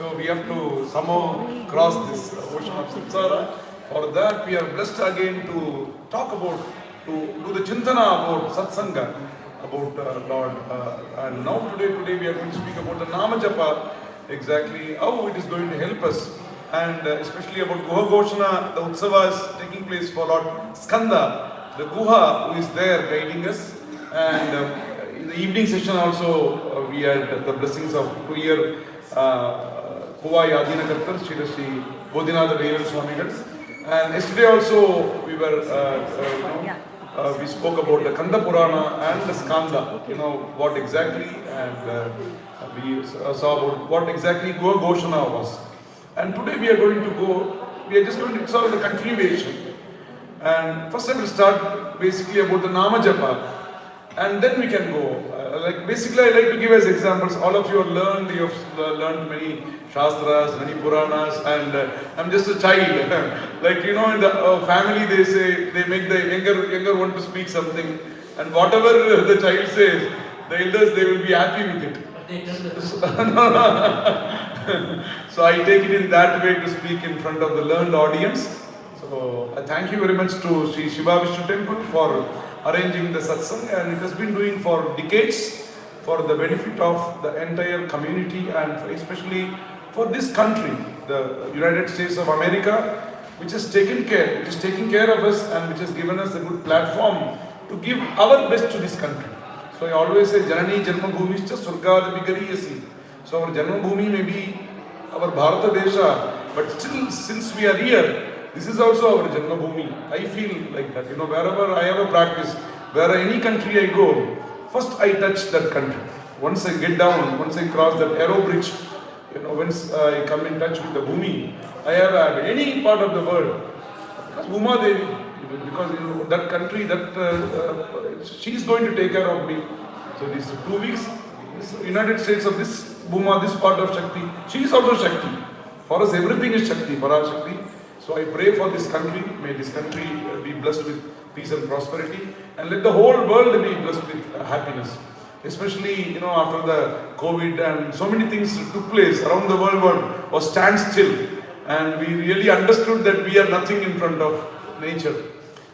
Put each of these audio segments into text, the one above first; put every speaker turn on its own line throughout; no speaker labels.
So we have to somehow cross this ocean of samsara. For that we are blessed again to talk about, to do the chintana about satsanga, about Lord. And now today we are going to speak about the Nama Japa, exactly how it is going to help us. And especially about Guha Goshana, the Utsava is taking place for Lord Skanda, the Guha who is there guiding us. And in the evening session also we had the blessings of to hear Kuva Yadina Kartar, Shri Bodhinath Devan Swamigal. And yesterday also we were, we spoke about the Kanda Purana and the Skanda, what exactly, and we saw about what exactly Guha Goshana was. And today we are going to go, we are just going to solve the continuation. And first I will start basically about the Nama Japa, and then we can go. Basically I like to give as examples. All of you have learned many Shastras, many Puranas, and I'm just a child. In the family they say, they make the younger one to speak something, and whatever the child says, the elders, they will be happy with it. So I take it in that way to speak in front of the learned audience. So I thank you very much to Sri Shiva Vishnu Temple for arranging the satsang, and it has been doing for decades for the benefit of the entire community and especially for this country, the United States of America, which has taken care of us and which has given us a good platform to give our best to this country. So I always say, Janani Janma Bhumischa Surgad Vigariyasi. So our Janma Bhumi may be our Bharata Desha, but still, since we are here, this is also our Janma Bhumi. I feel like that. Wherever I have a practice, where any country I go, first I touch that country. Once I get down, once I cross that arrow bridge, once I come in touch with the Bhumi, I have had any part of the world. Because Uma Devi, because that country, she is going to take care of me. So these 2 weeks, this United States of this Bhuma, this part of Shakti, she is also Shakti. For us, everything is Shakti, Para Shakti. So I pray for this country. May this country be blessed with peace and prosperity, and let the whole world be blessed with happiness. Especially, after the COVID and so many things took place around the world was standstill, and we really understood that we are nothing in front of nature.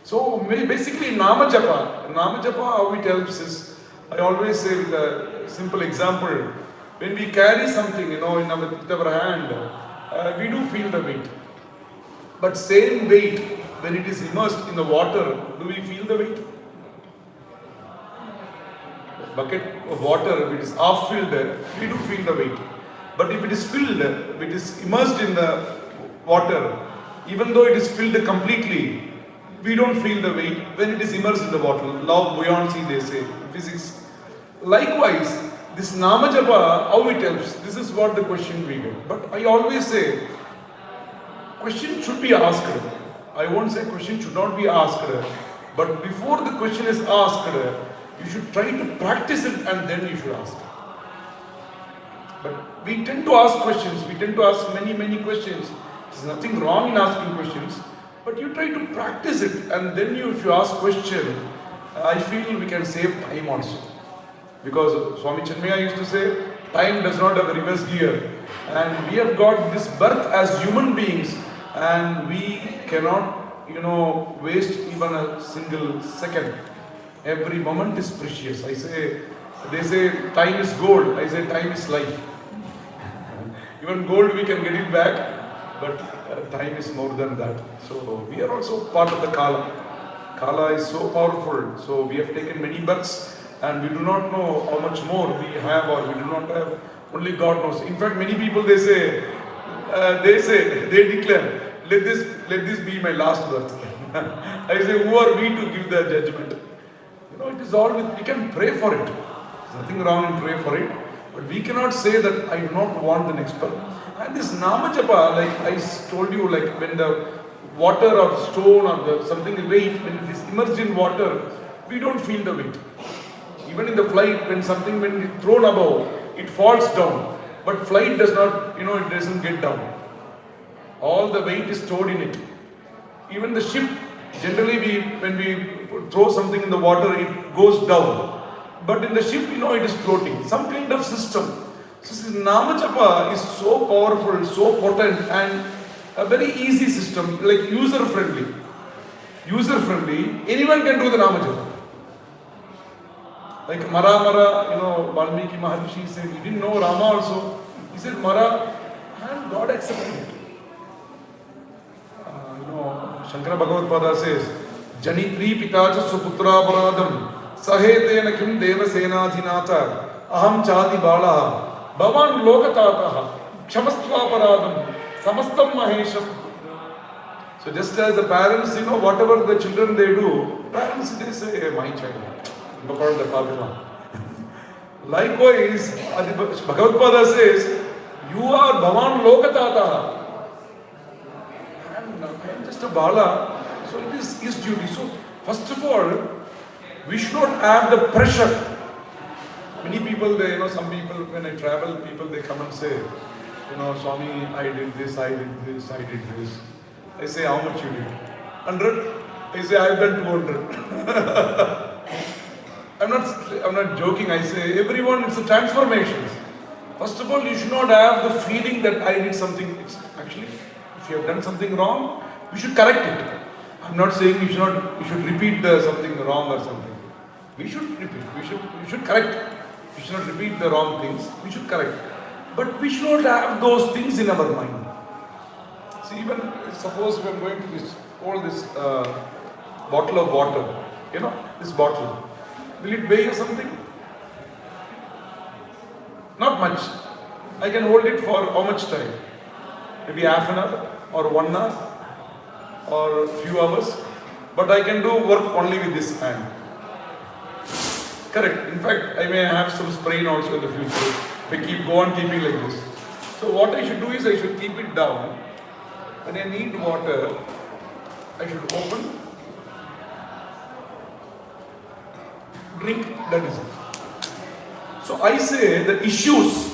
So basically, Nama Japa, how it helps is, I always say with a simple example, when we carry something, with our hand, we do feel the weight. But same weight, when it is immersed in the water, do we feel the weight? A bucket of water, if it is half filled, we do feel the weight. But if it is filled, if it is immersed in the water, even though it is filled completely, we don't feel the weight when it is immersed in the water. Law of buoyancy, they say, physics. Likewise, this Nama Japa, how it helps, this is what the question we get. But I always say, question should be asked. I won't say question should not be asked, but before the question is asked, you should try to practice it and then you should ask. But we tend to ask questions, we tend to ask many questions. There's nothing wrong in asking questions, but you try to practice it, and then if you ask question, I feel we can save time also. Because Swami Chinmaya used to say, time does not have a reverse gear. And we have got this birth as human beings, and we cannot, waste even a single second. Every moment is precious. They say time is gold. I say time is life. Even gold we can get it back, but time is more than that. So we are also part of the Kala. Kala is so powerful. So we have taken many births, and we do not know how much more we have or we do not have. Only God knows. In fact, many people they declare, let this be my last birth. I say, who are we to give the judgment? It is all we can pray for it. There's nothing wrong in pray for it, but we cannot say that I do not want the next birth. And this Nama Japa, like I told you, like when the water or stone or something weight, when it is immersed in water, we don't feel the weight. Even in the flight, when it's thrown above, it falls down. But flight does not, it doesn't get down. All the weight is stored in it. Even the ship, generally when we throw something in the water, it goes down. But in the ship, it is floating. Some kind of system. So this Nama Japa is so powerful, so potent, and a very easy system, like user friendly. User friendly, anyone can do the Nama Japa. Like Mara Mara, Valmiki Maharishi said, he didn't know Rama also. He said Mara, and God accepted it. Shankara Bhagavad Pada says, Janitri Pitacha Suputra Paradam, Sahetena Kim Deva Senadhinata, Aham Chadi Bala, Bhavan Lokatataha, Kshamastva Paradam, Samastam Mahesham. So just as the parents, whatever the children they do, parents they say, hey, my child. Likewise, Bhagavad Pada says, you are Bhavan Lokatataha. I am just a Bala. So it is his duty. So first of all, we should not have the pressure. Many people, some people, when I travel, people, they come and say, Swami, I did this, I did this, I did this. I say, how much you did? 100? I say, I have done 200. I'm not joking. I say, everyone, it's a transformation. First of all, you should not have the feeling that I did something. Actually, if you have done something wrong, we should correct it. I'm not saying you should repeat something wrong or something. We should repeat. We should correct. We should not repeat the wrong things. We should correct. But we should not have those things in our mind. See, even suppose we are going to hold this bottle of water. This bottle. Will it weigh something? Not much. I can hold it for how much time? Maybe half an hour or 1 hour or a few hours. But I can do work only with this hand. Correct. In fact, I may have some sprain also in the future if I go on keeping like this. So what I should do is I should keep it down. When I need water, I should open, drink, that is it. So I say the issues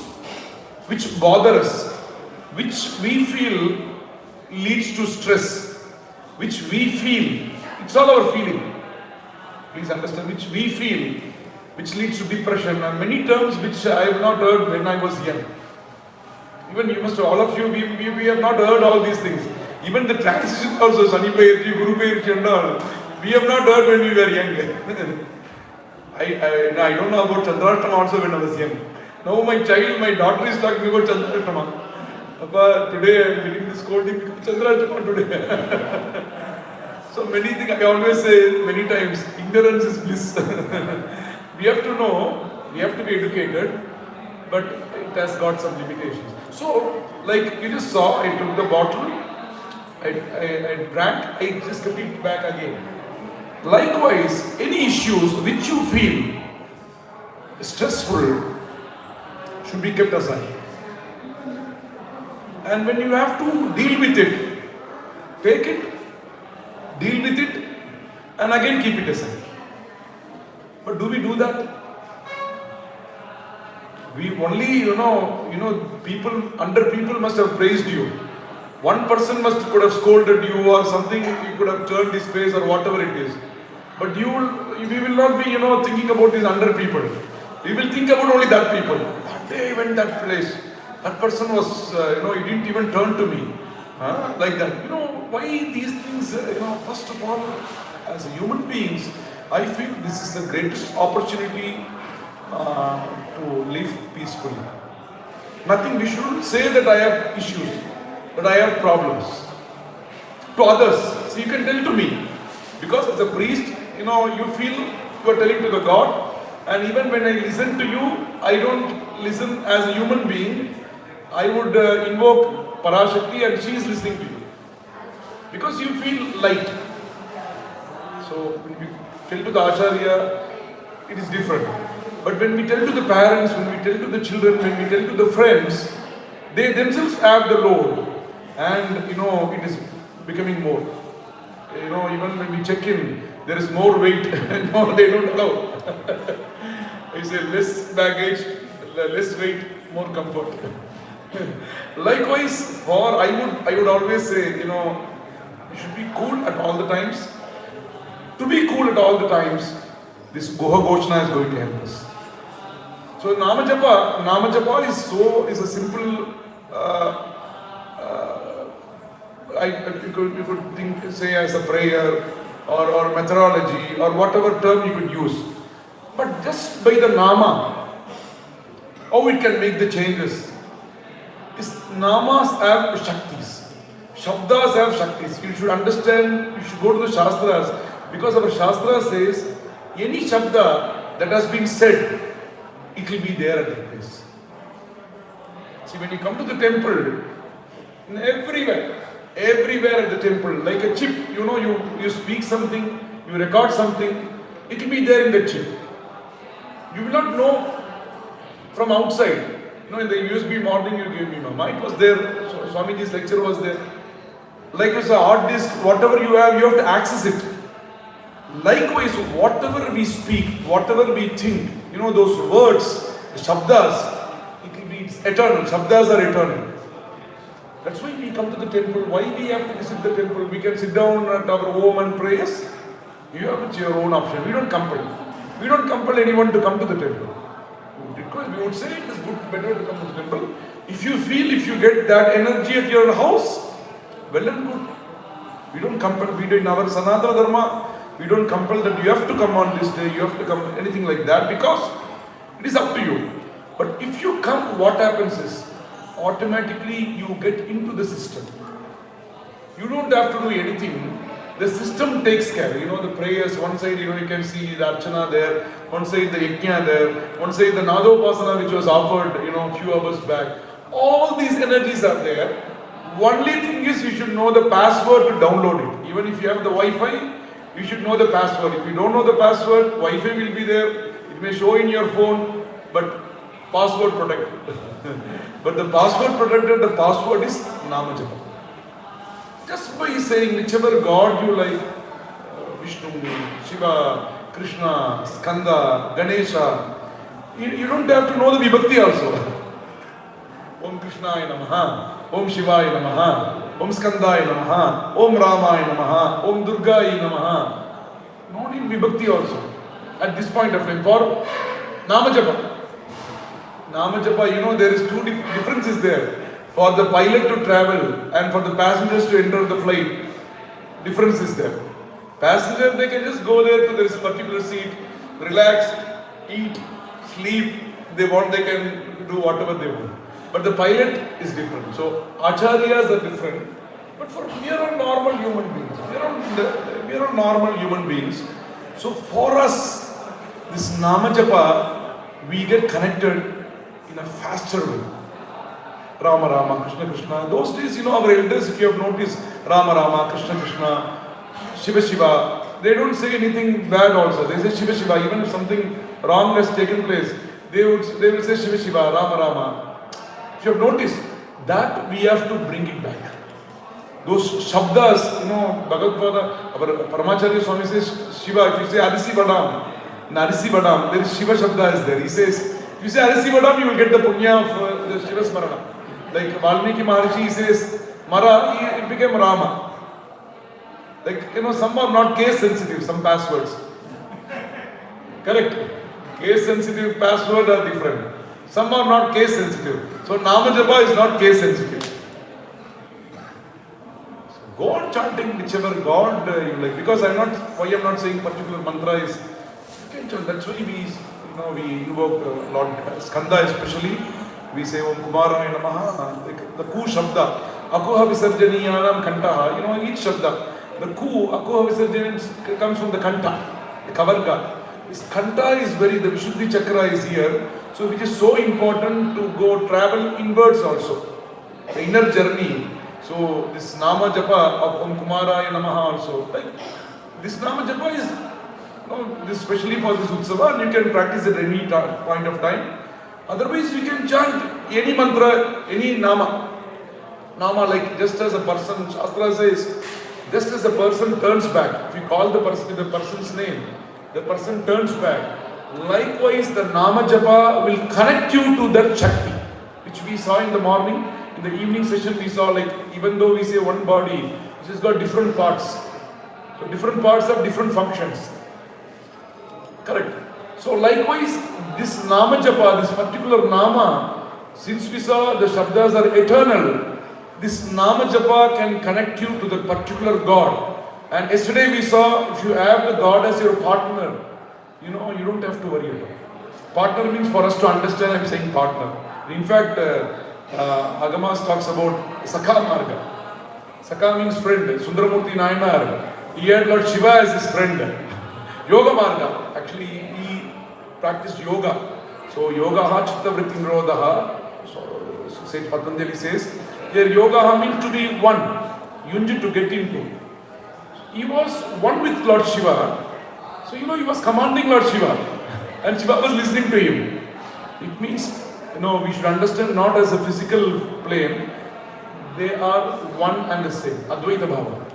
which bother us, which we feel leads to stress, which we feel, it's all our feeling. Please understand, which we feel, which leads to depression, and many terms which I have not heard when I was young. Even you must, all of you, we have not heard all these things. Even the transition also, Sani Payirchi, Guru Payirchi and all, we have not heard when we were young. I don't know about Chandrashtama also when I was young. Now my daughter is talking about Chandrashtama. Papa, today I am getting this scolding because Chandrashtama today. So many things, I always say many times, ignorance is bliss. We have to know, we have to be educated, but it has got some limitations. So, like you just saw, I took the bottle, I drank, I just kept it back again. Likewise, any issues which you feel stressful should be kept aside. And when you have to deal with it, take it, deal with it, and again keep it aside. But do we do that? We only, people must have praised you. One person could have scolded you or something, you could have turned his face or whatever it is. But we will not be, thinking about these 100 people. We will think about only that people. That day I went that place. That person was, he didn't even turn to me. Like that. Why these things, first of all, as human beings, I feel this is the greatest opportunity to live peacefully. Nothing, we shouldn't say that I have issues, that I have problems. To others, so you can tell to me. Because as a priest, you feel you are telling to the God, and even when I listen to you, I don't listen as a human being. I would invoke Parashakti and she is listening to you. Because you feel light. So when we tell to the Acharya, it is different. But when we tell to the parents, when we tell to the children, when we tell to the friends, they themselves have the load. And it is becoming more. Even when we check in, there is more weight. No, they don't allow. I say less baggage, less weight, more comfort. Likewise, I would always say, you should be cool at all the times. To be cool at all the times, this Goha Goshna is going to help us. So Nama Japa is a simple. You could think, say, as a prayer or methodology or whatever term you could use. But just by the Nama, how it can make the changes. Is Namas have Shaktis. Shabdas have Shaktis. You should understand, you should go to the Shastras, because our Shastra says any Shabda that has been said, it will be there at that place. See, when you come to the temple, everywhere at the temple, like a chip, you speak something, you record something, it will be there in the chip. You will not know from outside. In the USB morning you gave me, mine was there, Swamiji's lecture was there. Like as a hard disk, whatever you have to access it. Likewise, whatever we speak, whatever we think, those words, the Shabdas, it will be eternal. Shabdas are eternal. That's why we come to the temple. Why we have to visit the temple? We can sit down at our home and pray. Yes, you have it your own option. We don't compel. We don't compel anyone to come to the temple. Because we would say it is better to come to the temple. If you get that energy at your house, well and good. We don't compel. We do in our Sanatana Dharma. We don't compel that you have to come on this day. You have to come anything like that, because it is up to you. But if you come, what happens is automatically you get into the system. You don't have to do anything. The system takes care. The prayers, one side, you can see the Archana there, one side the Yajna there, one side the Nadopasana which was offered, a few hours back. All these energies are there. Only thing is you should know the password to download it. Even if you have the Wi-Fi, you should know the password. If you don't know the password, Wi-Fi will be there. It may show in your phone, but password protected. But the password protected, the password is Nama Japa. Just by saying whichever God you like, Vishnu, Shiva, Krishna, Skanda, Ganesha, you don't have to know the Vibhakti also. Om Krishnaya Namaha, Om Shivaya Namaha, Om Skandaya Namaha, Om Ramaya Namaha, Om Durgaya Namaha. No need Vibhakti also. At this point of time, for Nama Japa. Nama Japa, there is two differences there. For the pilot to travel and for the passengers to enter the flight, difference is there. Passenger, they can just go there to this particular seat, relax, eat, sleep. They can do whatever they want. But the pilot is different. So acharyas are different. But we are normal human beings. We are normal human beings. So for us, this Nama Japa, we get connected in a faster way. Rama Rama, Krishna Krishna. Those days, our elders, if you have noticed, Rama Rama, Krishna Krishna, Shiva Shiva, they don't say anything bad also. They say Shiva Shiva. Even if something wrong has taken place, they will say Shiva Shiva, Rama Rama. If you have noticed, that we have to bring it back. Those Shabdas, Bhagavad Gita, our Paramacharya Swami says Shiva. If you say Arisi Badam, in Arisi Badam, there is Shiva Shabda is there. He says, if you say Arisi Badam, you will get the punya of the Shiva Smarana. Like Valmiki Maharishi says, Mara, it became Rama. Like, some are not case sensitive, some passwords. Correct? Case sensitive passwords are different. Some are not case sensitive. So Nama Japa is not case sensitive. So go on chanting whichever God you like. Because why I'm not saying particular mantra is, you can chant. That's why we invoke Lord Skanda especially. We say Om Kumaraya Namaha, like the Ku Shabda, Akuha Visarjaniyanam Kantaha, each Shabda. The Ku, Akuha Visarjaniyanam comes from the Kanta, the Kavarga. This Kanta is the Vishuddhi Chakra is here, so which is so important to go travel inwards also, the inner journey. So this Nama Japa of Om Kumaraya Namaha also, like this Nama Japa is, this especially for this Utsava, and you can practice at any point of time. Otherwise, we can chant any mantra, any Nama. Nama, like just as a person, Shastra says, just as a person turns back, if you call the person with the person's name, the person turns back. Likewise, the Nama Japa will connect you to that Shakti, which we saw in the morning. In the evening session, we saw like, even though we say one body, which has got different parts. So different parts have different functions. Correct. So likewise, this Nama Japa, this particular Nama, since we saw the Shabdas are eternal, this Nama Japa can connect you to the particular God. And yesterday we saw, if you have the God as your partner, you don't have to worry about it. Partner means, for us to understand, I'm saying partner. In fact, Agamas talks about Sakha Marga. Sakha means friend. Sundaramurti Nayanar, he had Lord Shiva as his friend. Yoga Marga, actually he practiced yoga. So yoga chitta vritti nirodha. So Sage Patanjali says, here yoga means to be one. You need to get into. He was one with Lord Shiva. So he was commanding Lord Shiva. And Shiva was listening to him. It means, we should understand not as a physical plane. They are one and the same. Advaita Bhava.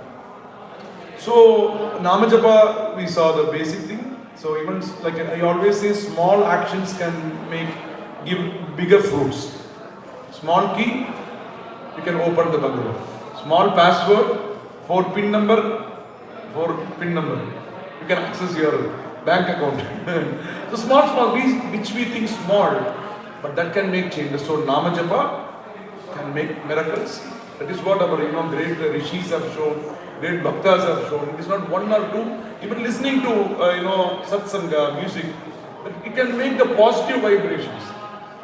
So, Namajapa, we saw the basic thing. So, even like I always say, small actions can give bigger fruits. Small key, you can open the bungalow. Small password, 4 pin number, you can access your bank account. So, small, which we think small, but that can make changes. So, Namajapa can make miracles. That is what our great rishis have shown, great bhaktas have shown. It is not one or two. Even listening to satsanga music, it can make the positive vibrations.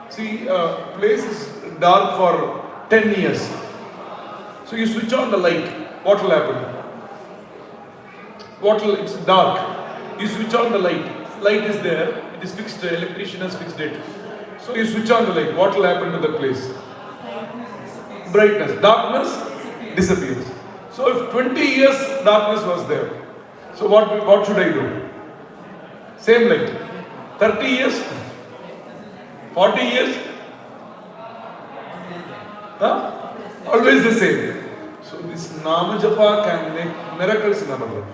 See, place is dark for 10 years. So you switch on the light. What will happen? It's dark. You switch on the light. Light is there. It is fixed. The electrician has fixed it. So you switch on the light. What will happen to the place? Brightness. Darkness disappears. So if 20 years darkness was there, so what should I do? Same light. 30 years? 40 years? Always the same. So this Nama Japa can make miracles in our life.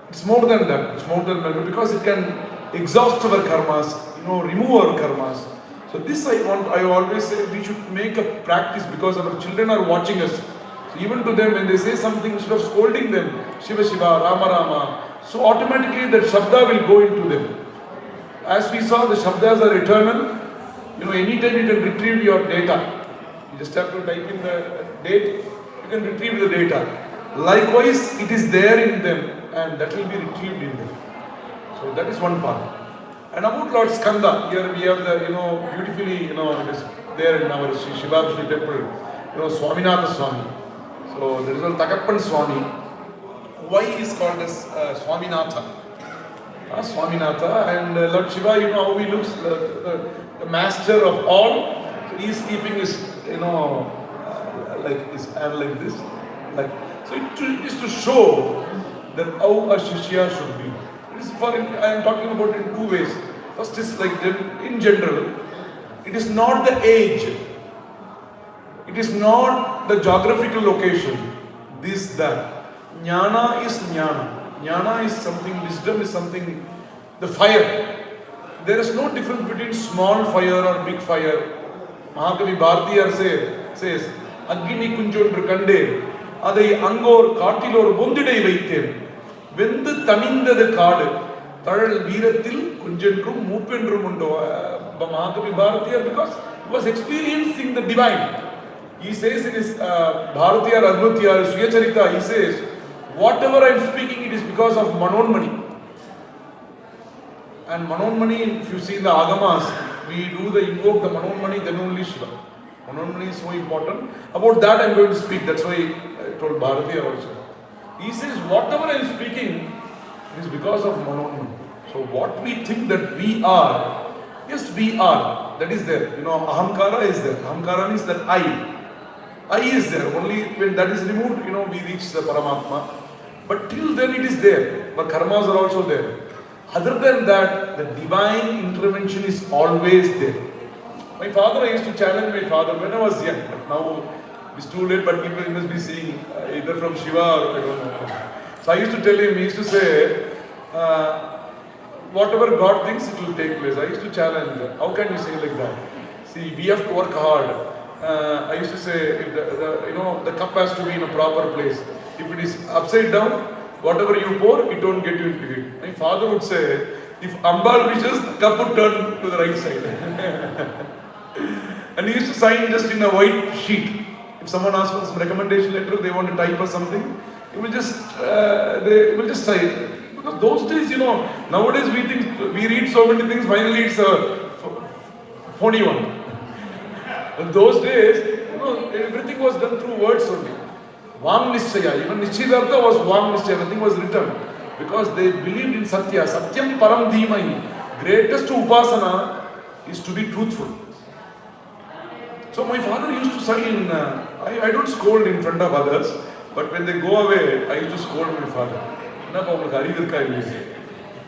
It's more than that. It's more than miracle because it can exhaust our karmas, remove our karmas. So this I always say we should make a practice because our children are watching us. So even to them when they say something, instead of scolding them, Shiva Shiva, Rama Rama, so automatically that Shabda will go into them. As we saw, the Shabdas are eternal. Anytime you can retrieve your data. You just have to type in the date, you can retrieve the data. Likewise, it is there in them and that will be retrieved in them. So that is one part. And about Lord Skanda, here we have the, beautifully, it is there in our Shiva Vishnu temple, Swaminatha Swami. So there is one Takappan Swami. Why he is called as Swaminatha? Swaminatha, and Lord Shiva, how he looks, the master of all. So he is keeping his, like his hand like this. So it is to show that how a Shishya should be. I am talking about it in two ways. First is like in general, it is not the age, it is not the geographical location, this, that. Jnana is jnana. Jnana is something, wisdom is something, the fire. There is no difference between small fire or big fire. Mahakavi Bhartiyar says, Agini kunjondru kande, adai angor katilor bondidai vaithen. வெந்து தணிந்தது காடு தழல் வீரத்தில் கொஞ்சென்றும் மூப்பென்றும் உண்டோ. Mahakavi Bhartiyar, because he was experiencing the divine. He says in his Bharatiyar Advaitiyar Sivachariyar, he says, whatever I am speaking, it is because of Manonmani. And Manonmani, if you see in the Agamas, we do the invoke the Manonmani, then only Shiva. Manonmani is so important. About that I am going to speak. That's why I told Bharatiyar also. He says, whatever I am speaking is because of Manonmani. So what we think that we are, yes, we are. That is there. Ahamkara is there. Ahamkara means that I. I is there. Only when that is removed, we reach the Paramatma. But till then it is there. But karmas are also there. Other than that, the divine intervention is always there. My father, I used to challenge my father when I was young. But now it's too late, but people must be seeing either from Shiva or I don't know. So I used to tell him, he used to say, whatever God thinks, it will take place. I used to challenge, how can you say like that? See, we have to work hard. I used to say, if the cup has to be in a proper place. If it is upside down, whatever you pour, it don't get you into it. My father would say, If Ambal wishes, the cup would turn to the right side. And he used to sign just in a white sheet. If someone asks for some recommendation letter, they want to type or something, he will just they will just sign. Because those days, nowadays we read so many things. Finally, it's a phony one. In those days, everything was done through words only. Vam Nishchaya, even Nishidartha was Vam Nishchaya, nothing was written. Because they believed in Satya. Satyam Param Dhimai. Greatest upasana is to be truthful. So my father used to sign, I don't scold in front of others, but when they go away, I used to scold my father.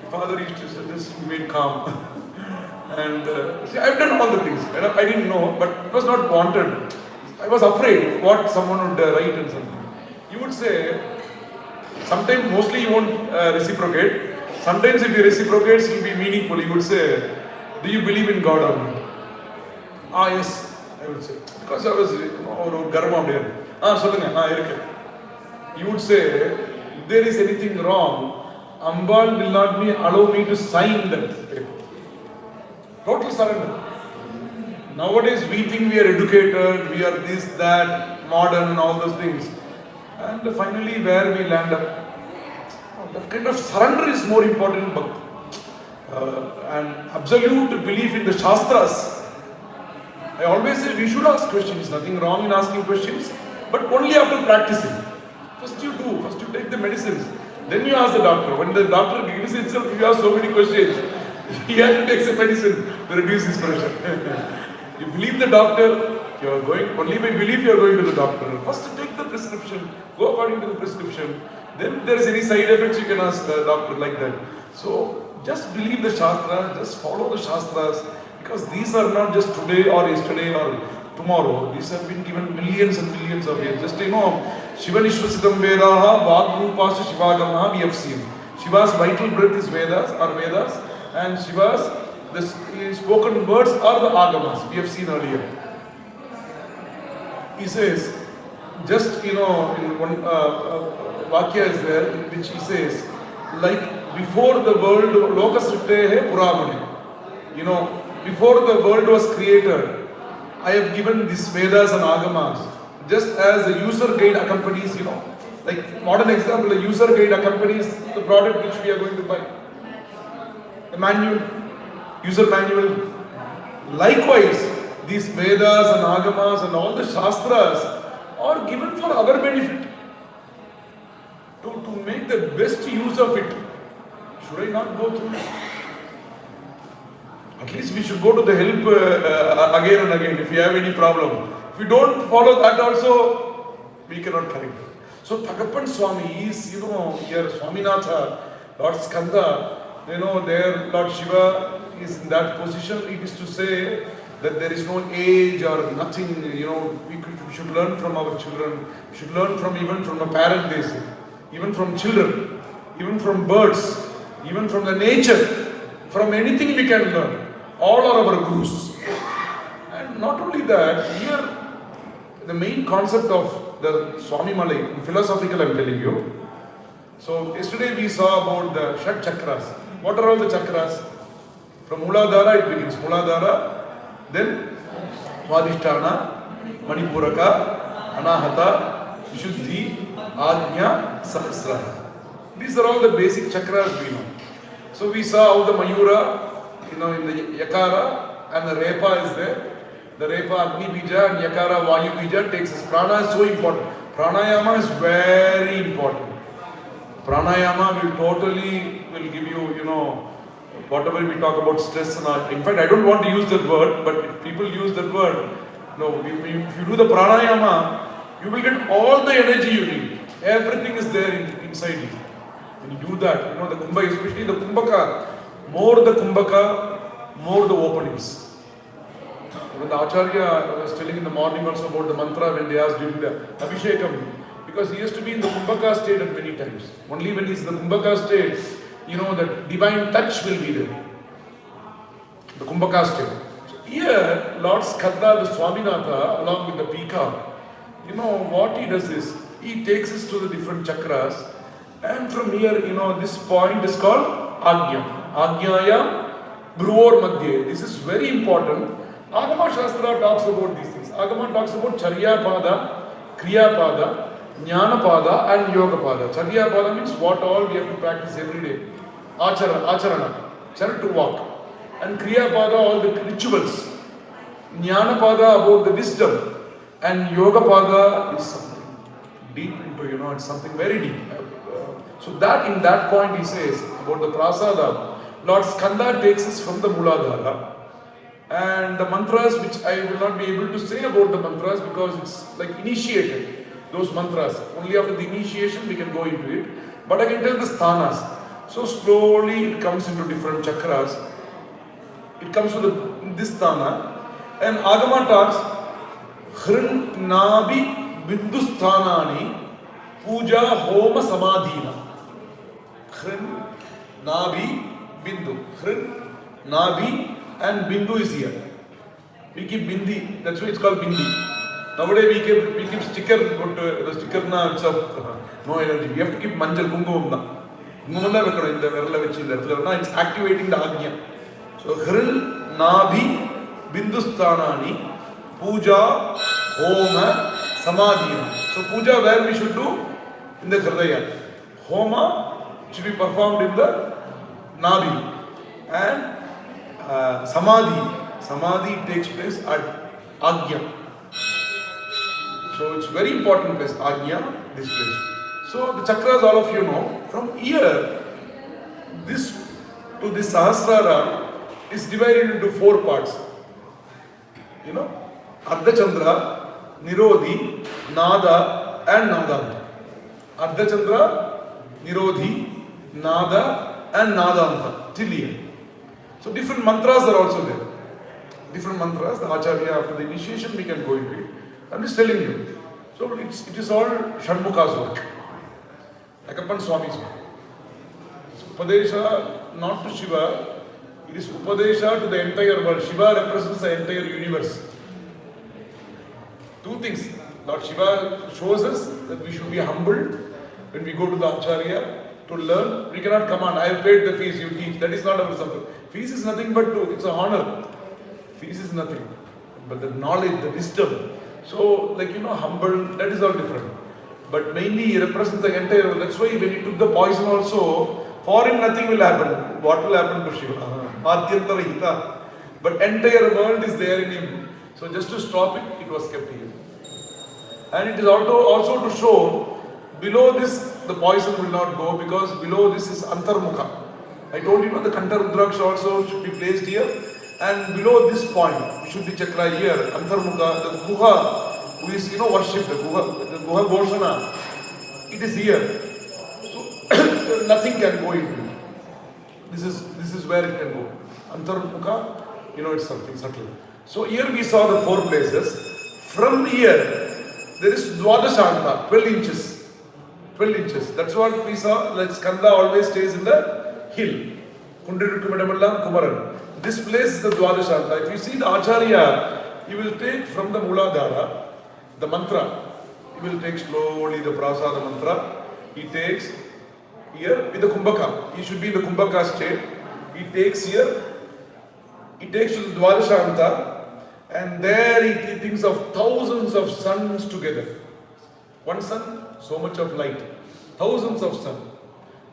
Father used to say, just remain calm. And see, I've done all the things. I didn't know, but it was not wanted. I was afraid of what someone would write and something. You would say, sometimes mostly you won't reciprocate. Sometimes if you reciprocate, it will be meaningful. You would say, do you believe in God or not? Ah, yes. I would say, because I was, garma there. You would say, if there is anything wrong, Ambal will not allow me to sign that paper. Total surrender. Nowadays we think we are educated, we are this, that, modern and all those things. And finally where we land up, that kind of surrender is more important. And absolute belief in the Shastras. I always say we should ask questions, nothing wrong in asking questions, but only after practicing. First you take the medicines, then you ask the doctor. When the doctor gives itself, you ask so many questions, he has to take some medicine to reduce his pressure. You believe the doctor, you are going, only by belief you are going to the doctor. First take the prescription, go according to the prescription, then if there is any side effects you can ask the doctor like that. So just believe the Shastras, just follow the Shastras. Because these are not just today or yesterday or tomorrow. These have been given millions and millions of years. Just Shiva Nishvasitam Vedaha, Vadrupasya Shivagamaha, we have seen. Shiva's vital breath is Vedas, and Shiva's spoken words are the Agamas, we have seen earlier. He says, just in one Vakya is there, in which he says, like before the world, Lokasripte Puramane. Before the world was created, I have given these Vedas and Agamas just as a user guide accompanies, like modern example, a user guide accompanies the product which we are going to buy. A manual, user manual. Likewise, these Vedas and Agamas and all the Shastras are given for our benefit. To make the best use of it. Should I not go through it? At least we should go to the help again and again if we have any problem. If we don't follow that also, we cannot correct it. So Thagappan Swami is, here Swaminatha, Lord Skanda, there Lord Shiva is in that position. It is to say that there is no age or nothing, we should learn from our children. We should learn even from a parent, they say. Even from children, even from birds, even from the nature. From anything we can learn. All are our gurus. And not only that, here the main concept of the Swami Malay, philosophical I'm telling you. So yesterday we saw about the Shat Chakras. What are all the chakras? From Muladhara it begins. Muladhara, then Swadhisthana, Manipuraka, Anahata, Vishuddhi, Ajna, Sahasrara. These are all the basic chakras we know. So we saw how the Mayura, in the Yakara, and the Repa is there. The Repa Agni Bija and Yakara Vayu Bija takes us. Prana is so important. Pranayama is very important. Pranayama will give you, whatever we talk about stress and all. In fact, I don't want to use that word, but if people use that word, if you do the Pranayama, you will get all the energy you need. Everything is there inside you. When you do that, the Kumbha, especially the Kumbhaka, more the Kumbhaka, more the openings. When the Acharya was telling in the morning also about the mantra when they asked during the Abhishekam, because he used to be in the Kumbhaka state at many times. Only when he's in the Kumbhaka state, that divine touch will be there. The Kumbhaka state. Here, Lord Skanda, the Swaminatha, along with the peacock, what he does is, he takes us to the different chakras, and from here, this point is called Agnya. Ajnayam Bruvor Madhye. This is very important. Agama Shastra talks about these things. Agama talks about Charya Pada, Kriya Pada, Jnana Pada and Yoga Pada. Charya Pada means what all we have to practice every day. Acharana, chant to walk. And Kriya Pada, all the rituals. Jnana Pada, about the wisdom. And Yoga Pada is something deep into, it's something very deep. So that in that point he says about the Prasada, Lord Skanda takes us from the Muladhara. And the mantras, which I will not be able to say about the mantras because it's like initiated. Those mantras, only after the initiation we can go into it. But I can tell the sthanas. So slowly it comes into different chakras. It comes to this sthana. And Agama talks, Hrin Nabi Bindusthanani Puja Homa Samadhina. Hrin Nabi Bindu. Hrin Nabi and Bindu is here. We keep Bindi, that's why it's called Bindi. Nowadays we keep sticker, but the sticker na it's of no energy. We have to keep manjal kungumam. It's activating the Agnya. So Hrin Nabi Bindusthanani Puja Homa Samadhina. So puja where we should do? In the Hridaya. Homa should be performed in the Nabi. And Samadhi takes place at Agnya. So it's very important place, Agnya, this place. So the chakras, all of you know, from here, this to this Sahasrara is divided into 4 parts. Ardha Chandra, Nirodhi, Nada and Nadanta. Ardha Chandra, Nirodhi, Nada and Nadanta. Till here. So different mantras are also there. Different mantras, the Acharya, after the initiation we can go into it. I'm just telling you. So it is all Shanmuka's work. Akappan Swami's work. So Upadesha not to Shiva, it is Upadesha to the entire world. Shiva represents the entire universe. 2 things. Lord Shiva shows us that we should be humbled when we go to the Acharya to learn. We cannot command, I have paid the fees, you teach. That is not our something. Fees is nothing but it's an honor. Fees is nothing. But the knowledge, the wisdom. So, humble, that is all different. But mainly he represents the entire world. That's why when he took the poison also, for him nothing will happen. What will happen to Shiva? Adhyantara Hita. But entire world is there in him. So just to stop it, it was kept here. And it is also to show, below this, the poison will not go because below this is Antarmukha. I told you, the Kanta Rudraksha also should be placed here. And below this point, Vishuddhi Chakra here, Antarmukha, the Guha, who is, worshipped, the Guha Ghoshana, it is here. So, nothing can go into it. This is where it can go. Antarmukha, it's something subtle. So here we saw the 4 places. From here, there is Dwadashanta, 12 inches. 12 inches. That's what we saw. Like Skanda always stays in the hill. Kundirukumadamalam Kumaran. This place is the Dwadashanta. If you see the Acharya, he will take from the Muladhara, the mantra. He will take slowly the Prasada mantra. He takes here with the Kumbhaka. He should be in the Kumbhaka state. He takes here. He takes to the Dwadashanta. And there he thinks of thousands of suns together. One sun, so much of light. Thousands of sun.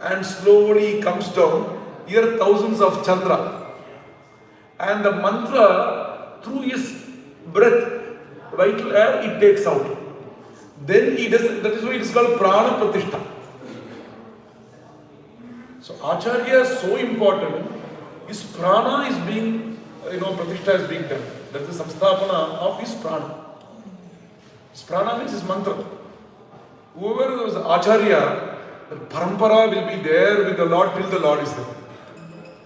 And slowly comes down. Here thousands of Chandra. And the mantra, through his breath, vital air, he takes out. Then he does, that is why it is called Prana Pratishtha. So Acharya is so important. His prana is being, Pratishtha is being done. That is the samsthapana of his prana. His prana means his mantra. Whoever was Acharya, the parampara will be there with the Lord till the Lord is there.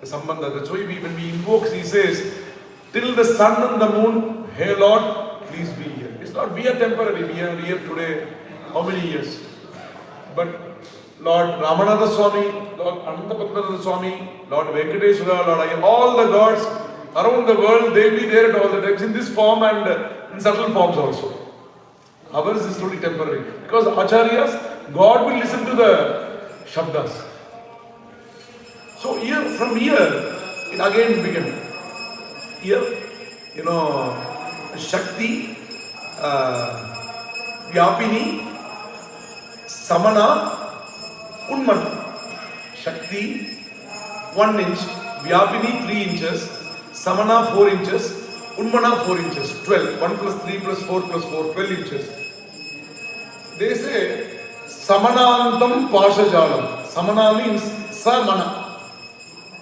The sambandha. That's why when we invoke, he says, till the sun and the moon, hey Lord, please be here. It's not we are temporary, we are here today. How many years? But Lord Ramanatha Swami, Lord Anantapadmanatha Swami, Lord Venkateswara, Lord Ayya, all the gods around the world, they will be there at all the times in this form and in subtle forms also. Ours is totally temporary. Because Acharyas, God will listen to the Shabdas. So here, from here, it again began. Here, Shakti, Vyapini, Samana, Unmana. Shakti, 1 inch, Vyapini 3 inches, Samana 4 inches, Unmana 4 inches, 12. 1 plus 3 plus 4 plus 4, 12 inches. They say, Samanantam Pashajalam. Samana means Samana,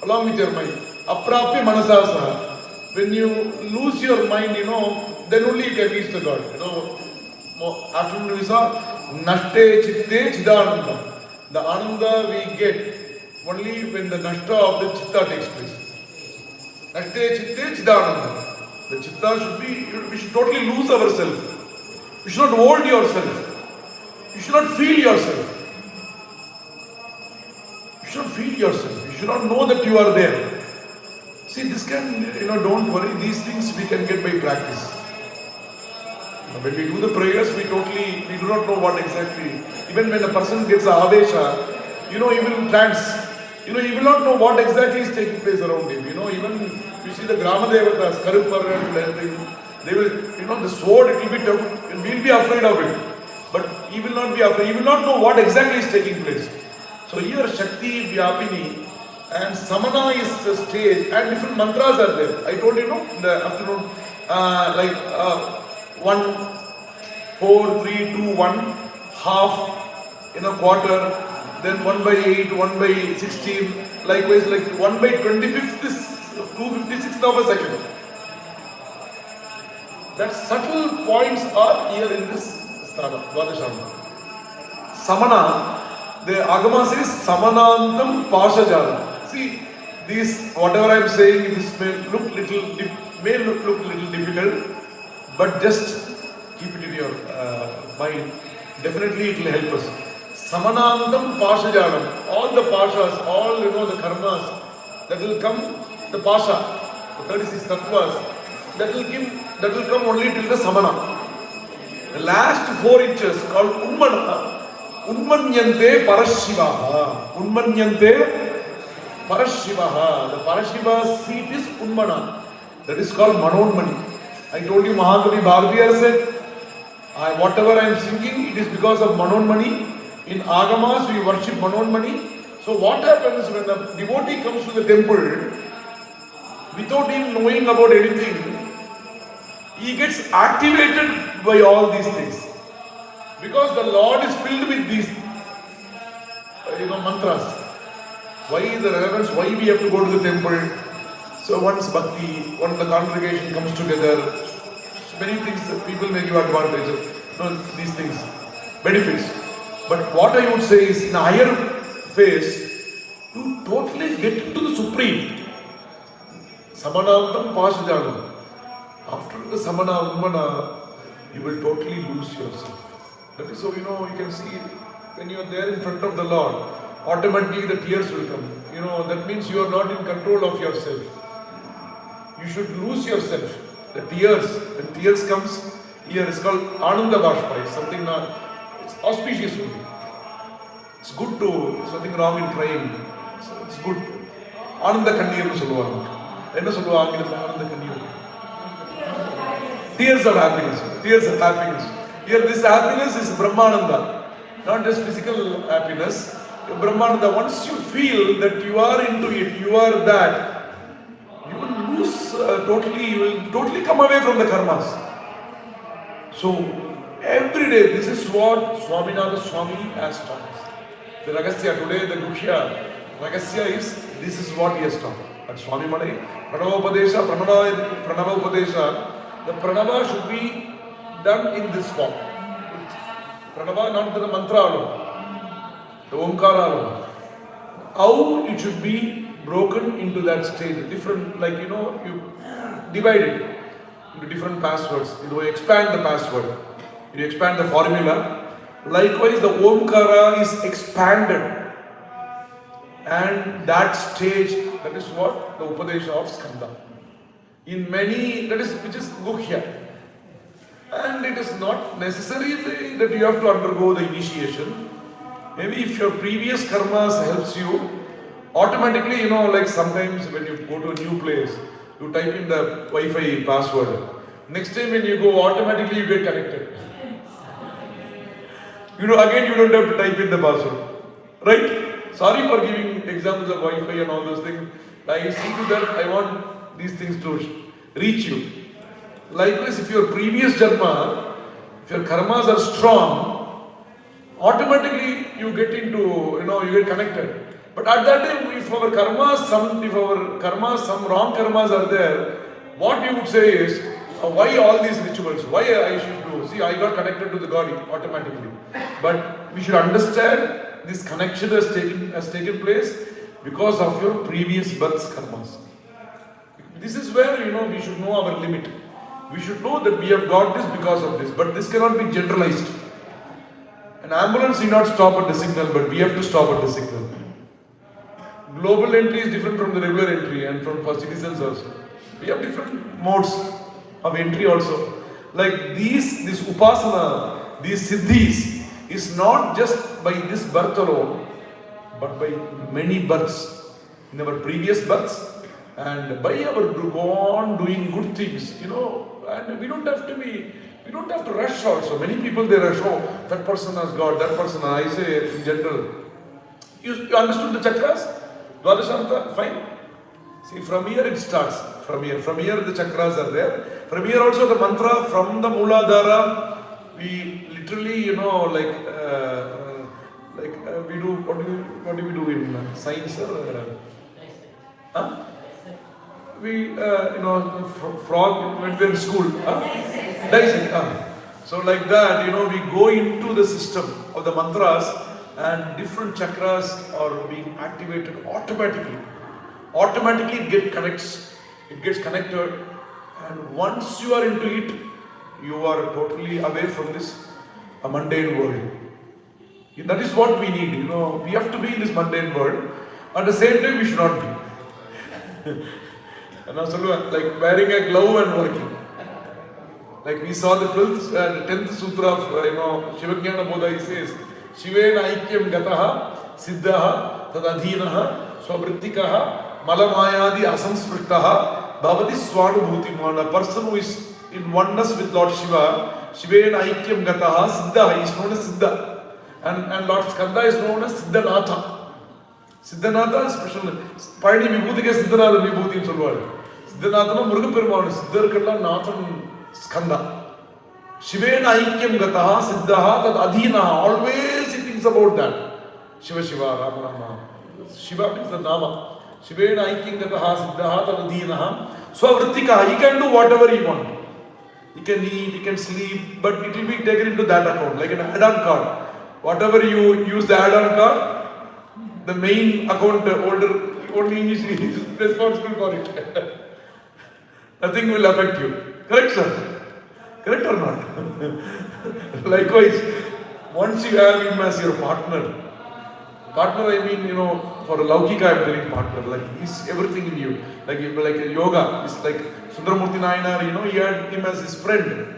along with your mind. Aprapya Manasasa. When you lose your mind, then only you can reach the God. After we saw Nashte Chitte Chidananda. The Ananda we get only when the Nashta of the Chitta takes place. Nashte Chitte Chidananda. The Chitta should be, we should totally lose ourselves. You should not hold yourself. You should not feel yourself. You should not feel yourself. You should not know that you are there. See, this can, don't worry, these things we can get by practice. When we do the prayers, we do not know what exactly. Even when a person gets a avesha, he will trance. He will not know what exactly is taking place around him. Even if you see the Grama Devatas, Karupar and everything, they will, the sword, it will be tough, and we will be afraid of it. But he will not be afraid. He will not know what exactly is taking place. So here, Shakti, Vyapini, and Samana is the stage, and different mantras are there. I told you, in the afternoon, 1, 4, 3, 2, 1, half, quarter, then 1 by 8, 1 by 16, likewise, like 1 by 25th is 256th of a second. That subtle points are here in this sthana, Dwadashana. Samana, the Agama says Samanantam Pashajalam. See, these, whatever I am saying, this may look little difficult, but just keep it in your mind. Definitely it will help us. Samanantam Pashajalam. All the Pashas, all the karmas that will come, the Pasha, the 36 tattvas, that will come only till the Samana. The last 4 inches called Unmana, Unmanyante Parashivaha. Unmanyante Parashivaha. The Parashiva seat is Unmana. That is called Manonmani. I told you Mahakavi Bharatiyar said, whatever I am singing, it is because of Manonmani. In Agamas, we worship Manonmani. So what happens when the devotee comes to the temple, without him knowing about anything, he gets activated by all these things. Because the Lord is filled with these mantras. Why the relevance? Why we have to go to the temple? So once bhakti, when the congregation comes together, many things that people may give advantage of, these things, benefits. But what I would say is, in a higher phase, to totally get into the supreme. Samanantam Pashajanam. After the Samana, Unmana, you will totally lose yourself. That is so, you can see when you are there in front of the Lord, automatically the tears will come. That means you are not in control of yourself. You should lose yourself. The tears, when tears comes, here is called Ananda Bashpa. It's something it's auspicious only. It's good to, there's nothing wrong in crying. So it's good. Ananda Kannir nu solluvaanga. Enna solluvaanga Ananda Kannir? Tears of happiness. Tears of happiness. Here this happiness is Brahmananda. Not just physical happiness. Brahmananda, once you feel that you are into it, you are that, you will lose totally, you will totally come away from the karmas. So, every day, this is what Swaminatha Swami has taught us. The Ragasya today, the Guhya, Ragasya is, this is what he has taught. At Swami Malai, Pranava Upadesha, the Pranava should be done in this form. Pranava, not the mantra alone. The Omkara alone. How it should be broken into that stage, different, you divide it into different passwords. You expand the password. You expand the formula. Likewise, the Omkara is expanded. And that stage, that is what the Upadesha of Skanda. In many, which is Guhya. And it is not necessary that you have to undergo the initiation. Maybe if your previous karmas helps you, Automatically, like sometimes when you go to a new place, you type in the Wi-Fi password. Next time when you go, automatically you get connected. Again you don't have to type in the password. Right? Sorry for giving examples of Wi-Fi and all those things. I see to that I want these things to reach you. Likewise, if your previous janma, if your karmas are strong, automatically you get into, you get connected. But at that time, if our karmas, some wrong karmas are there, what we would say is, why all these rituals? Why I should do? See, I got connected to the God automatically. But we should understand this connection has taken place because of your previous birth's karmas. This is where, we should know our limit. We should know that we have got this because of this, but this cannot be generalized. An ambulance need not stop at the signal, but we have to stop at the signal. Global entry is different from the regular entry and for citizens also. We have different modes of entry also. Like this upasana, these siddhis, is not just by this birth alone, but by many births. In our previous births, and by our go on doing good things, and we don't have to rush also. Many people they rush, that person has got, that person, I say in general. You understood the chakras? Dvadashanta, fine. See, from here it starts. From here the chakras are there. From here also the mantra, from the Mooladhara, we literally, we do, what do we do in science? We, frog, when we're in school, dicing. So like that, we go into the system of the mantras and different chakras are being activated automatically. Automatically it gets connected, and once you are into it, you are totally away from this mundane world. That is what we need, we have to be in this mundane world. At the same time, we should not be. And also, like wearing a glove and working. Like we saw the 10th sutra of Sivachariyar Bodha, he says, Shivena aikyam gataha, siddhaha, tadadhinaha, swavrittikaha, malamayadi asamspritaha, bhavati swanubhutimana. A person who is in oneness with Lord Shiva, Shivena aikyam gataha, siddhaha, is known as Siddha. And Lord Skanda is known as Siddhanatha. Siddhanatha is special. Parni Vibhuti ke Siddhanatha Vibhuti in Solwadi. Siddhanatha no Muruga Perumal, Siddharkalla Nathan Skanda. Shivena Aikyam Gataha Siddhaha Tad Adhinaha. Always he thinks about that. Shiva Shiva Rama Rama. Shiva means the Nama. Shivena Aikyam Gataha Siddhaha Tad Adhinaha. Swavrittikaha. He can do whatever he wants. He can eat, he can sleep, but it will be taken into that account, like an add-on card. Whatever you use the add-on card, the main account holder only is responsible for it. Nothing will affect you. Correct, sir? Correct or not? Likewise, once you have him as your partner, I mean, for a Laukika I am telling partner, like he's everything in you. Like yoga, it's like Sundaramurti Nayanar, he had him as his friend.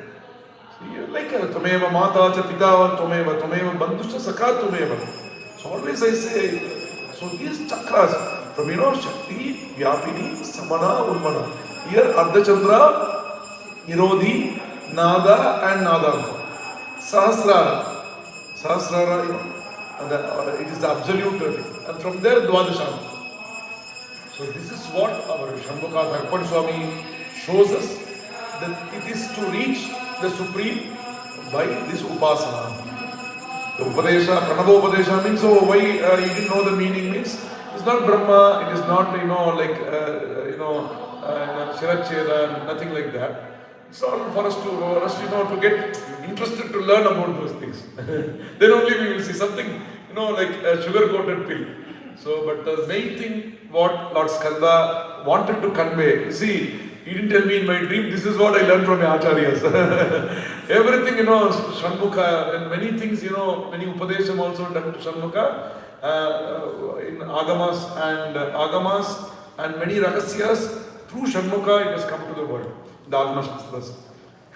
Like Tomeva Mata, Pita, Tomeva Bandusha Saka Tomeva. So always I say, so these chakras, from Shakti, Vyapini, Samana, Ulmana. Here Ardha Chandra, Nirodhi, Nada and Nadanta. Sahasrara, it is the absolute, and from there Dvadashanta. So this is what our Shambhaka Thakkad Swami shows us, that it is to reach the Supreme by this Upasana. The Upadesha, Pranavopadesha means, so why you didn't know the meaning means, it's not Brahma, it is not, Sivachariyar, nothing like that. It's all for us to get interested to learn about those things. Then only we will see something, like a sugar-coated pill. So, but the main thing, what Lord Skanda wanted to convey, see, he didn't tell me in my dream, this is what I learned from my acharyas. Everything, Shanmukha, and many things, many Upadesham also done to Shanmukha, in Agamas and many Ragasyas, through Shanmukha it has come to the world. The Agama Shastras.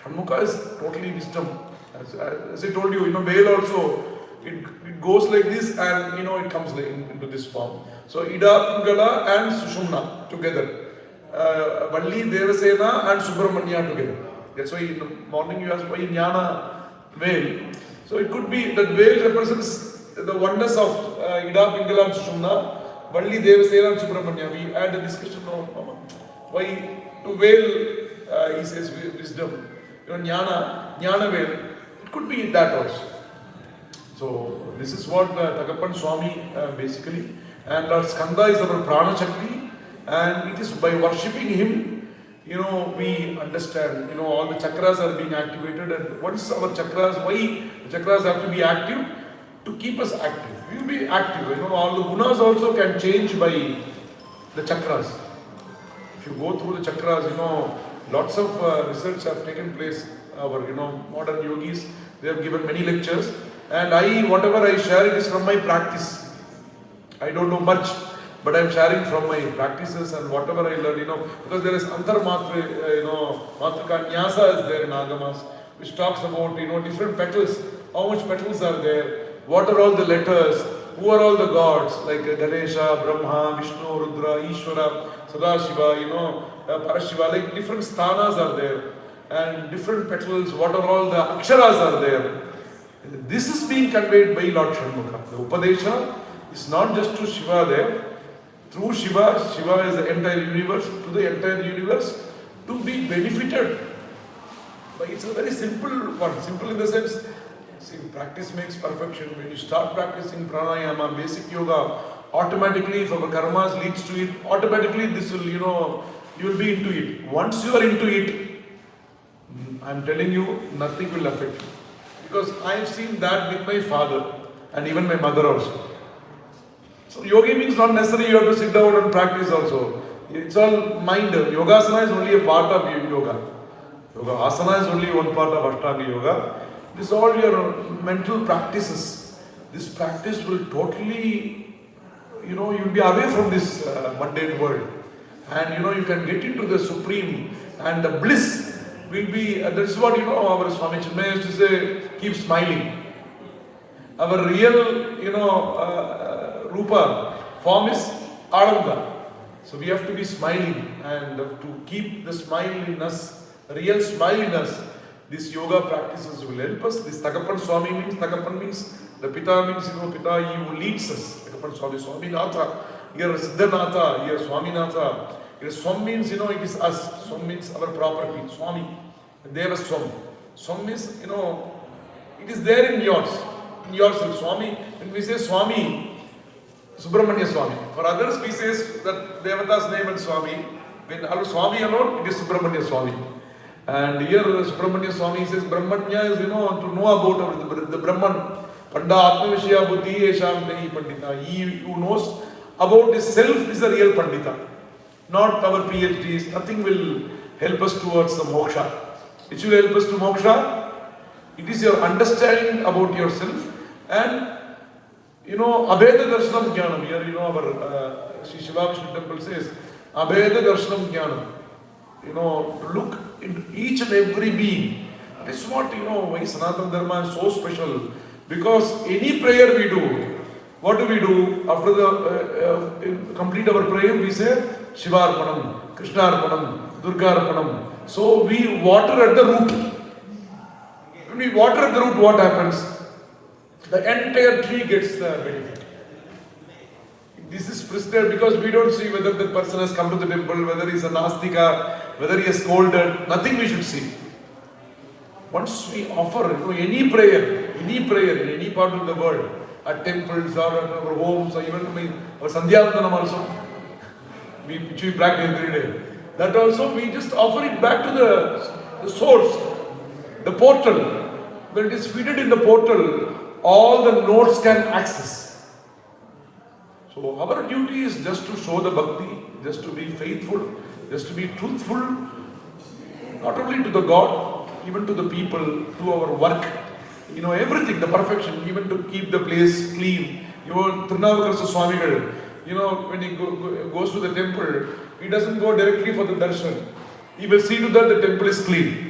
Shanmukha is totally wisdom. As I told you, Bail also, it goes like this, and it comes like into this form. So Ida, Pingala and Sushumna together. Valli, Devasena and Subramanya together. That's why in the morning you ask why Jnana veil. So it could be that veil represents the oneness of Ida, Pingala and Sushumna, Valli, Devasena and Subramanya. We had a discussion on why to veil, he says wisdom. Jnana veil. It could be that also. So this is what Thakappan Swami basically, and Lord Skanda is our Prana Shakti, and it is by worshipping him, we understand, all the chakras are being activated, and once our chakras, why the chakras have to be active? To keep us active. We will be active, all the gunas also can change by the chakras. If you go through the chakras, lots of research have taken place. Our, modern yogis, they have given many lectures. And whatever I share, it is from my practice. I don't know much, but I am sharing from my practices and whatever I learn, because there is Antarmatra, Matrika Nyasa is there in Agamas, which talks about, different petals, how much petals are there, what are all the letters, who are all the gods, like Ganesha, Brahma, Vishnu, Rudra, Ishvara, Sadashiva, Parashiva, like different sthanas are there, and different petals, what are all the aksharas are there. This is being conveyed by Lord Shanmukha. The Upadesha is not just to Shiva there. Through Shiva, Shiva is the entire universe, to the entire universe, to be benefited. But it's a very simple one. Simple in the sense, see, practice makes perfection. When you start practicing pranayama, basic yoga, automatically if our karmas leads to it, automatically this will, you will be into it. Once you are into it, I'm telling you, nothing will affect you. Because I have seen that with my father and even my mother also. So yogi means not necessarily you have to sit down and practice also. It's all mind. Yogasana is only a part of yoga. Asana is only one part of Ashtanga yoga. This is all your mental practices. This practice will totally, you'll be away from this mundane world. And you can get into the supreme, and the bliss will be, that's what our Swami Chinmaya used to say, keep smiling. Our real, Rupa, form is Ananda. So we have to be smiling, and to keep the smile in us, real smile in us, these yoga practices will help us. This Thakappan Swami means, Thakappan means, the Pita means, Pita, he who leads us. Thakappan Swami, Swami Natha, here Siddhanatha, here Swami Natha. Swam means, it is us. Swam means our property. Swami. Deva Swam. Swam means, it is there in yours. In yourself. Swami. When we say Swami, Subramanya Swami. For others, we say that Devata's name and Swami. When Swami alone, it is Subramanya Swami. And here Subramanya Swami says, Brahmanya is, to know about the Brahman. Panda Atma Vishya Buddhi Esham Nahi Pandita. He who knows about his self is a real Pandita. Not our PhDs, nothing will help us towards the moksha. Which will help us to moksha? It is your understanding about yourself and, Abheda Darshanam Jnanam. Here, our Sri Shiva Vishnu temple says, Abheda Darshanam Jnanam. To look into each and every being. That is what, why Sanatana Dharma is so special. Because any prayer we do, what do we do? After the complete our prayer, we say, Shiva Arpanam, Krishna Arpanam, Durga Arpanam. So we water at the root. When we water at the root, what happens? The entire tree gets the benefit. This is preserved because we don't see whether the person has come to the temple, whether he is a Nastika, whether he has scolded. Nothing we should see. Once we offer any prayer in any part of the world, at temples or at our homes or even our Sandhyavandanam also, which we practice every day. That also we just offer it back to the source, the portal. When it is fitted in the portal, all the nodes can access. So our duty is just to show the bhakti, just to be faithful, just to be truthful, not only to the God, even to the people, to our work, everything, the perfection, even to keep the place clean. Trinavukarasa Swamigal, when he goes to the temple, he doesn't go directly for the darshan. He will see to that the temple is clean.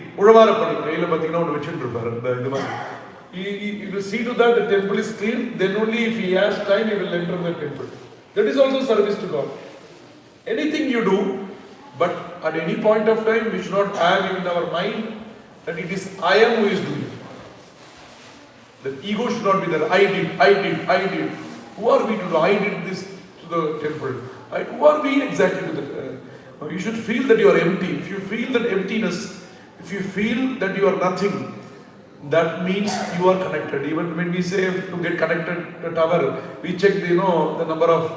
He will see to that the temple is clean. Then only if he has time, he will enter the temple. That is also service to God. Anything you do, but at any point of time, we should not have in our mind that it is I am who is doing it. The ego should not be there. I did. Who are we to do? I did this to the temple. Who are we exactly to the you should feel that you are empty. If you feel that emptiness, if you feel that you are nothing, that means you are connected. Even when we say to get connected to tower, we check the number of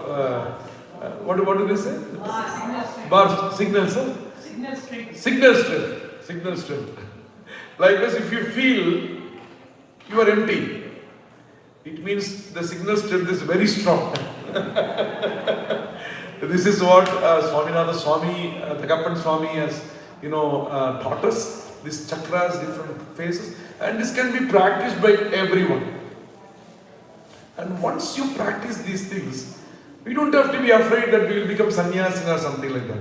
what do they say? Bars, signals, huh? Signal strength. Likewise, if you feel you are empty, it means the signal strength is very strong. This is what Swaminatha Swami, Thagappan Swami has taught us. These chakras, different phases, and this can be practiced by everyone. And once you practice these things, we don't have to be afraid that we will become sannyasi or something like that.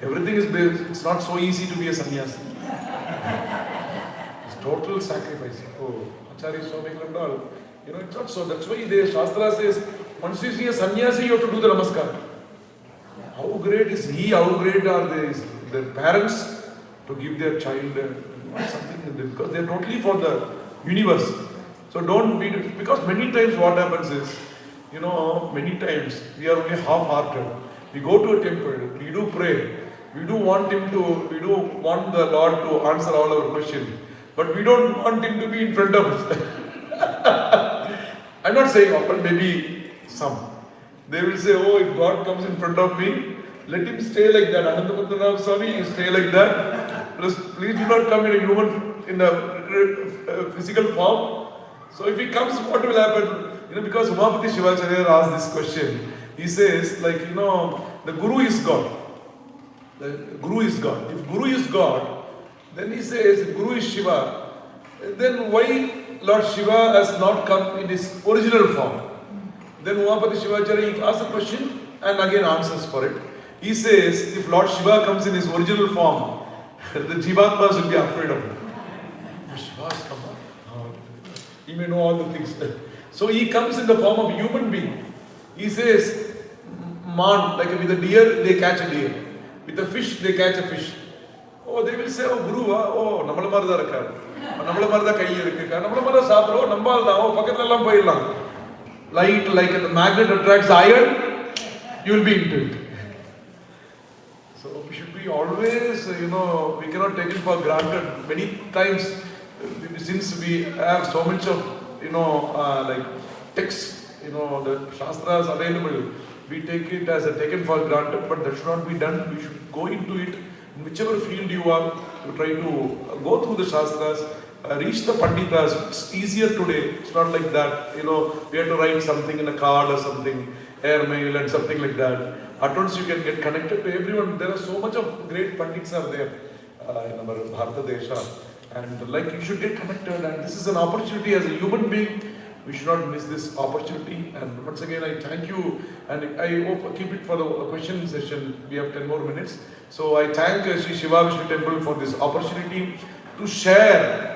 Everything is based, it's not so easy to be a sannyasi. It's total sacrifice. Oh, Acharya is so making them all. It's not so. That's why the Shastra says, once you see a sannyasi, you have to do the namaskar. How great is he? How great are their parents to give their child something, because they are totally for the universe. So don't be, because many times what happens is, many times we are only half-hearted. We go to a temple, we do pray, we do want the Lord to answer all our questions, but we don't want him to be in front of us. I'm not saying all, but maybe some. They will say, oh, if God comes in front of me, let him stay like that. Anandamadana Swami, stay like that. Please do not come in a physical form. So if he comes, what will happen? Because Umapati Sivachariyar asked this question. He says, the Guru is God. The Guru is God. If Guru is God, then he says, if Guru is Shiva, then why Lord Shiva has not come in his original form? Then Umapati Sivacharya asks a question and again answers for it. He says, if Lord Shiva comes in his original form, the Jivatmas will be afraid of him. Shiva has come out. He may know all the things. So he comes in the form of a human being. He says, man, like with a deer, they catch a deer. With a fish, they catch a fish. Oh, they will say, oh, Guru, oh, namala marda rakar. Namala marda kaiye rakka. Namala marda saapro, nambal na, oh, pakatlalam poilang. Light, like the magnet attracts iron, you will be into it. So we should be always, we cannot take it for granted. Many times, since we have so much of, like texts, the Shastras available, we take it as a taken for granted, but that should not be done. We should go into it, in whichever field you are, to try to go through the Shastras, reach the Panditas. It's easier today. It's not like that. We have to write something in a card or something, airmail and something like that. At once you can get connected to everyone. There are so much of great Pandits are there in our Bharata Desha. And like you should get connected, and this is an opportunity as a human being. We should not miss this opportunity. And once again, I thank you, and I hope keep it for the question session. We have 10 more minutes. So I thank Sri Shiva Vishnu Temple for this opportunity to share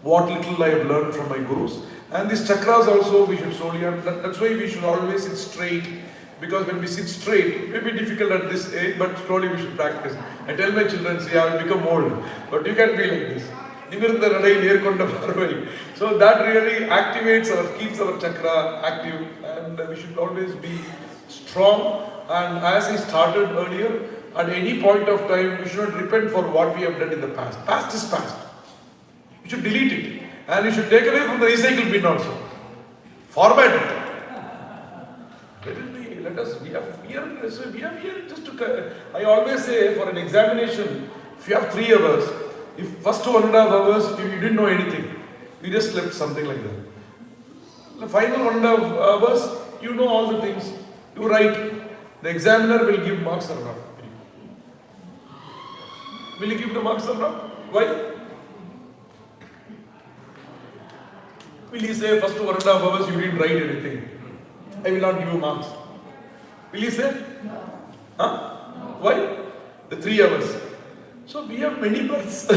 what little I have learned from my gurus. And these chakras also we should slowly, and that's why we should always sit straight. Because when we sit straight, it may be difficult at this age, but slowly we should practice. I tell my children, see, I will become old, but you can be like this. So that really activates or keeps our chakra active, and we should always be strong. And as I started earlier, at any point of time, we should not repent for what we have done in the past. Past is past. We should delete it, and we should take away from the recycle bin also. Format it. Let us, we are here just to, I always say for an examination, if you have 3 hours, if first 1.5 hours you didn't know anything, you just slept, something like that. The final 1.5 hours, you know all the things, you write, the examiner will give marks or not. Will he give the marks or not? Why? Will he say first 1.5 hours you didn't write anything? I will not give you marks. Will he say? Huh? Why? The 3 hours. So we have many births.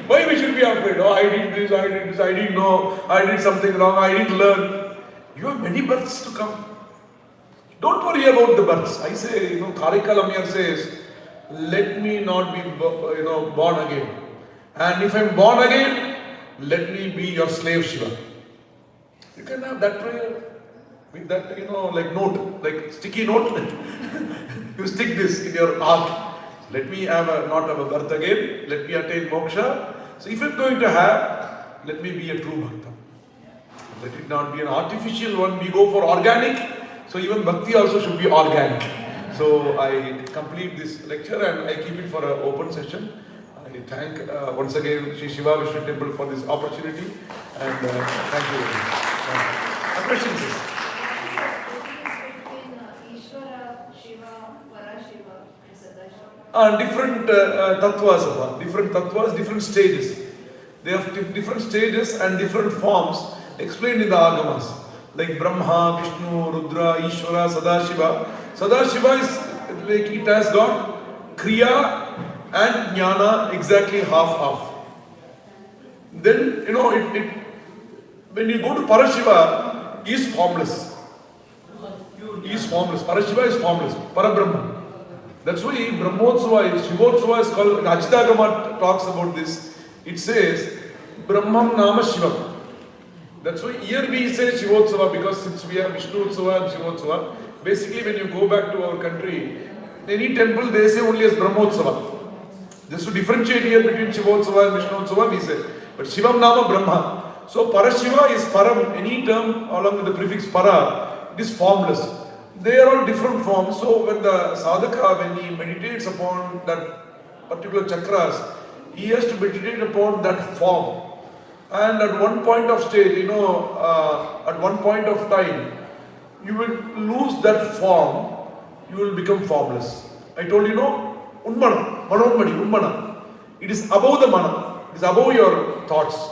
Why we should be afraid? Oh, I did this, I did this, I didn't know, I did something wrong, I didn't learn. You have many births to come. Don't worry about the births. I say, Karikal Amir says, let me not be, born again. And if I'm born again, let me be your slave Shiva. You can have that prayer with that, like note, like sticky note. You stick this in your heart. Let me not have a birth again. Let me attain moksha. So if I'm going to have, let me be a true bhakta. Let it not be an artificial one. We go for organic. So even bhakti also should be organic. So I complete this lecture and I keep it for an open session. I thank once again Sri Shiva Vishnu Temple for this opportunity and thank you very much. Questions? Different tattvas, different stages. They have different stages and different forms explained in the Agamas. Like Brahma, Vishnu, Rudra, Ishvara, Sadashiva. Sadashiva is like it has got Kriya and Jnana exactly half. Then, when you go to Parashiva, he is formless. He is formless. Parashiva is formless. Parabrahman. That's why Brahmotsava, Shivotsava is called, Ajitagama talks about this. It says, Brahman Nama Shivam. That's why here we say Shivotsava because since we have Vishnu Utsava and Shivotsava, basically when you go back to our country, any temple they say only as Brahmotsava. Just to differentiate here between Shivotsava and Vishnu Utsava we say. But Shivam Nama Brahma. So Parashiva is Param, any term along with the prefix Para, it is formless. They are all different forms. So when the sadhaka, when he meditates upon that particular chakras, he has to meditate upon that form. And at one point of stage, at one point of time, you will lose that form, you will become formless. I told you, Unmana, Manonmadi. It is above the mana, it is above your thoughts.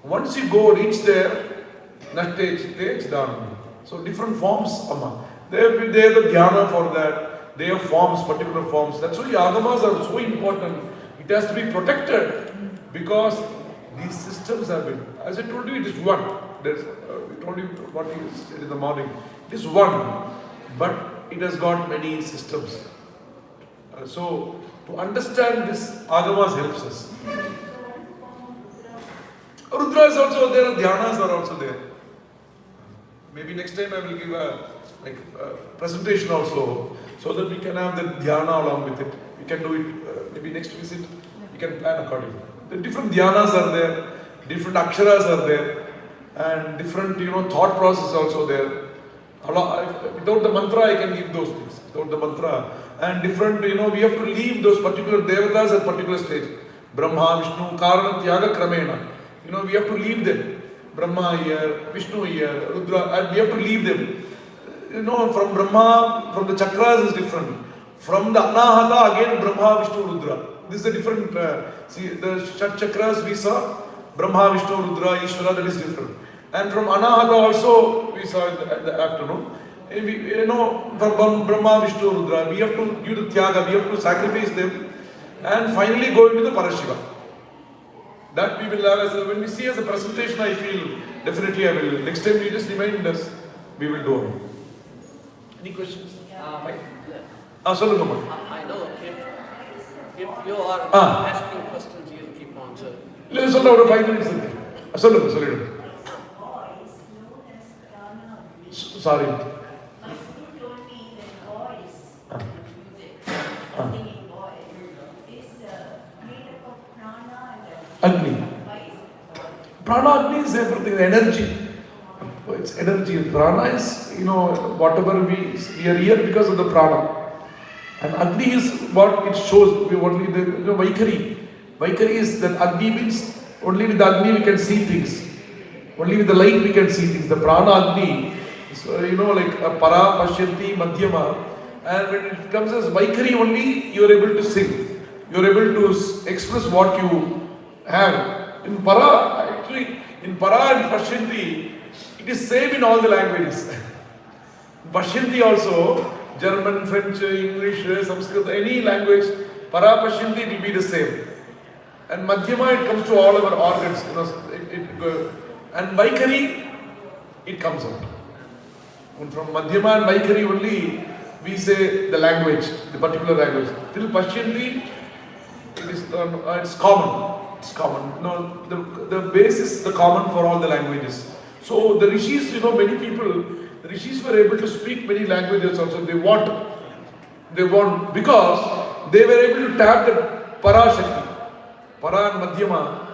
Once you reach there, Nashte, down. So different forms, Amma. They have the dhyana for that. They have forms, particular forms. That's why agamas are so important. It has to be protected because these systems have been. As I told you, it is one. I told you what you said in the morning. It is one, but it has got many systems. So to understand this, agamas helps us. Rudra is also there. Dhyanas are also there. Maybe next time I will give a presentation also, so that we can have the dhyana along with it. We can do it maybe next visit. We can plan accordingly. The different dhyanas are there, different aksharas are there, and different thought process also there. Without the mantra, I can give those things. Without the mantra, and different we have to leave those particular devatas at particular stage. Brahma, Vishnu, Karana, Tyaga, Kramena. We have to leave them. Brahma here, Vishnu here, Rudra, and we have to leave them. From Brahma, from the chakras is different. From the Anahata, again Brahma, Vishnu, Rudra. This is a different, see the Shat chakras we saw, Brahma, Vishnu, Rudra, Ishvara, that is different. And from Anahata also we saw in the afternoon. From Brahma, Vishnu, Rudra, we have to do the Tyaga, we have to sacrifice them and finally go into the Parashiva. That we will have when we see as a presentation, I feel definitely I will. Next time you just remind us, we will do it. Any questions?
I know if you are asking questions, you'll keep on. So.
Let's hold out 5 minutes. Sorry. Agni. Prana Agni is everything, energy. It's energy. Prana is, whatever we are here because of the prana. And Agni is what it shows. Only the Vaikari. Vaikari is that Agni means only with the Agni we can see things. Only with the light we can see things. The Prana Agni is, like a Para, Pashyanti, Madhyama. And when it comes as Vaikari only, you are able to sing. You are able to express what you have. In Para, actually, in Para and Pashyanti, it is same in all the languages. Pashyanti also, German, French, English, Sanskrit, any language, Para Pashyanti will be the same. And Madhyama, it comes to all our organs, and Vaikari, it comes out. And from Madhyama and Vaikari only, we say the language, the particular language. Till Pashyanti, it's common. It's common. No, the base is the common for all the languages. So the rishis, many people, the rishis were able to speak many languages also. They want because they were able to tap the Parashakti, Para and Madhyama,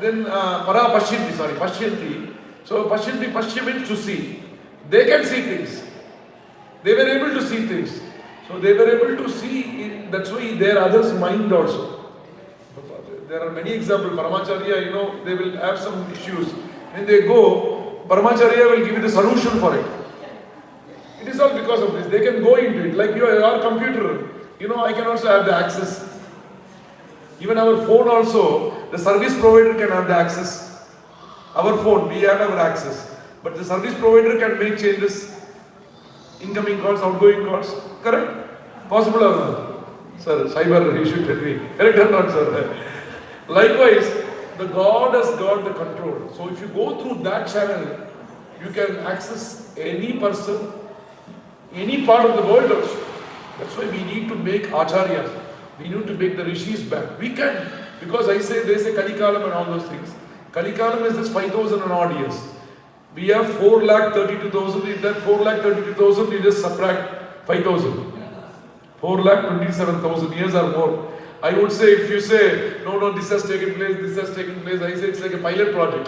then Para Pashyanti. So Pashya means to see. They can see things. They were able to see things. So they were able to see, that's why their others' mind also. There are many examples. Paramacharya, they will have some issues. When they go, Paramacharya will give you the solution for it. It is all because of this. They can go into it. Like your computer, I can also have the access. Even our phone also, the service provider can have the access. Our phone, we have our access. But the service provider can make changes. Incoming calls, outgoing calls. Correct? Possible or not? Sir, cyber, you should tell me. Correct or not, sir? Likewise, the God has got the control. So if you go through that channel, you can access any person, any part of the world also. That's why we need to make acharyas. We need to make the rishis back. We can, because they say Kalikalam and all those things. Kalikalam is just 5,000 an odd years. We have 4,32,000. In that 4,32,000, we just subtract 5,000. 4,27,000 years or more. I would say, if you say, no, this has taken place, I say it's like a pilot project.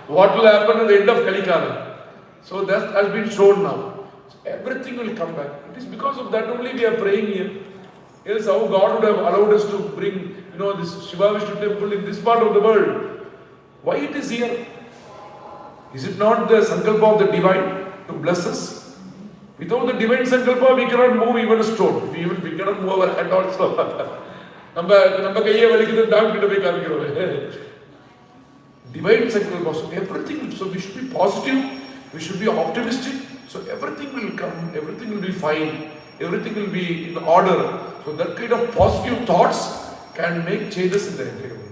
What will happen at the end of Kalikala? So that has been shown now. So everything will come back. It is because of that only we are praying here. Else how God would have allowed us to bring, this Shiva Vishnu temple in this part of the world. Why it is here? Is it not the sankalpa of the divine to bless us? Without the divine sankalpa, we cannot move even a stone. We cannot move our hand also. Divine sankalpa. So everything, so we should be positive, we should be optimistic. So everything will come, everything will be fine, everything will be in order. So that kind of positive thoughts can make changes in the entire world.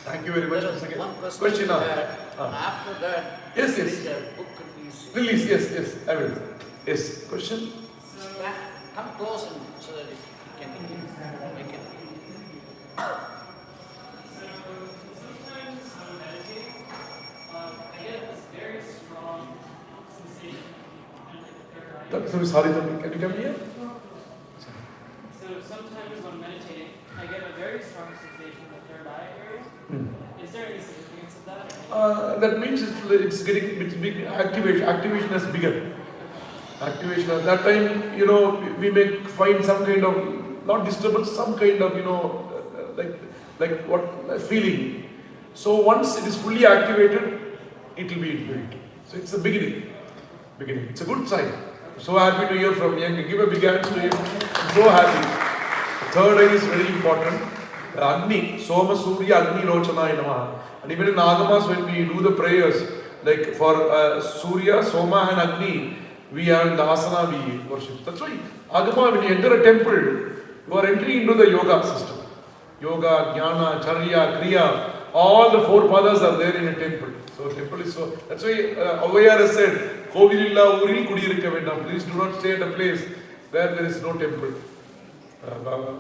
Thank you very much once again.
One question after that,
yes.
there is a book
Release, yes, I will. Yes, question?
Come close and so that you can make it.
Sometimes when I'm meditating, I get this very strong sensation in the third eye.
Sorry, can you come here?
So sometimes when I'm meditating, I get a very strong sensation in the third eye area. Is there any significance of that?
That means it's big activation has begun. Activation at that time, we may find some kind of, not disturbance, some kind of, like what feeling. So once it is fully activated, it will be inbuilt. So it's the beginning. It's a good sign. I'm so happy to hear from you. Give a big hand to him. I'm so happy. Third eye is very important. Agni, Soma Surya Agni Rochana Namaha. And even in Agamas, when we do the prayers, like for Surya, Soma and Agni, we are in the asana we worship. That's why Agama, when you enter a temple, you are entering into the yoga system. Yoga, Jnana, Charya, Kriya, all the four padas are there in a temple. So temple is so. That's why Avayar has said, Kovililla Uril Kudirikka Vendam. Please do not stay at a place where there is no temple.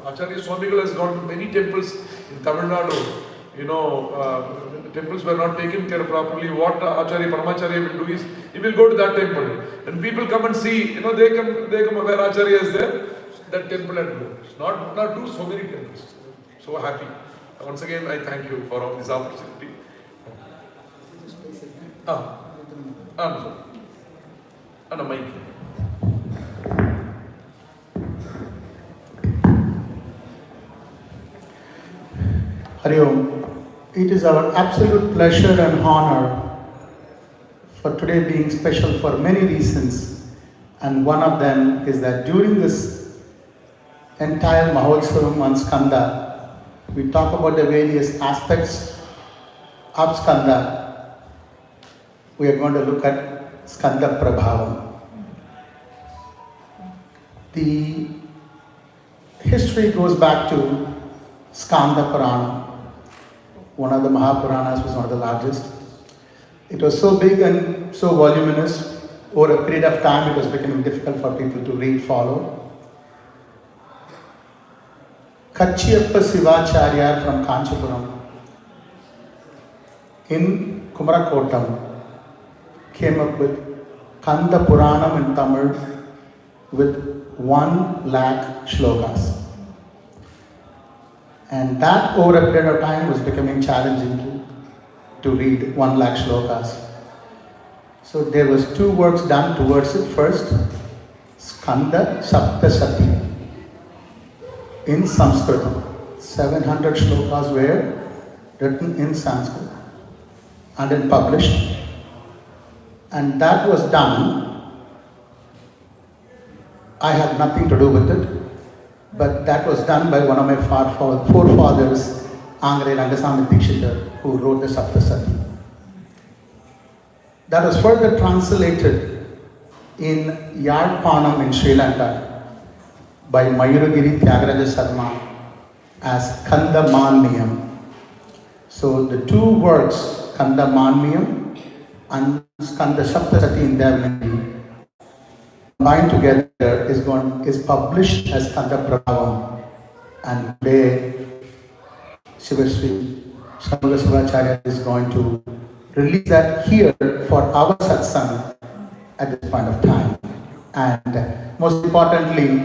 Acharya Swamigal has gone to many temples in Tamil Nadu. The temples were not taken care of properly. What Acharya Paramacharya will do is, he will go to that temple. And people come and see, they come where Acharya is there, that temple and go. Not do so many temples. So happy. Once again, I thank you for this opportunity. And a mic.
Hari Om. It is our absolute pleasure and honor for today being special for many reasons. And one of them is that during this entire Mahotsavam on Skanda, we talk about the various aspects of Skanda. We are going to look at Skanda Prabhavam. The history goes back to Skanda Purana. One of the Mahapuranas was one of the largest. It was so big and so voluminous. Over a period of time, it was becoming difficult for people to read, follow. Kachiyappa Sivachariyar from Kanchipuram in Kumarakotam came up with Kanda Puranam in Tamil with 1 lakh shlokas. And that over a period of time was becoming challenging to read 1 lakh shlokas. So there was 2 works done towards it. First, Skanda Saptasati in Sanskrit. 700 shlokas were written in Sanskrit and then published. And that was done. I have nothing to do with it, but that was done by one of my forefathers, Angre Rangasamy Dikshitar, who wrote the Saptasati. That was further translated in Yadpanam in Sri Lanka by Mayuragiri Tyagaraja Sarma as Kanda Manmiyam. So the 2 works, Kanda Manmiyam and Skanda Saptasati in Devanagari, combined together is published as Kanda Prabhavam. And today, Sivachariyar is going to release that here for our satsang at this point of time. And most importantly,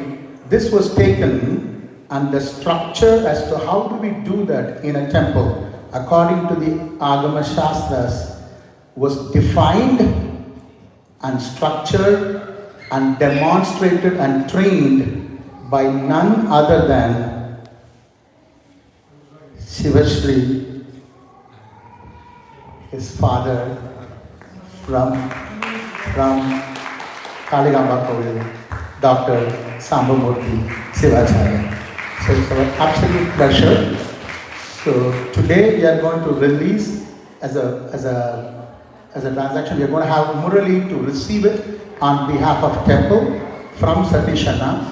this was taken and the structure as to how do we do that in a temple according to the Agama Shastras was defined and structured and demonstrated and trained by none other than Sivashri, his father from Kaligamba Kovil, Dr. Sambamurthy Sivachariyar. So it's our absolute pleasure. So today we are going to release as a transaction. We are going to have Murali to receive it on behalf of temple from Satish Anna.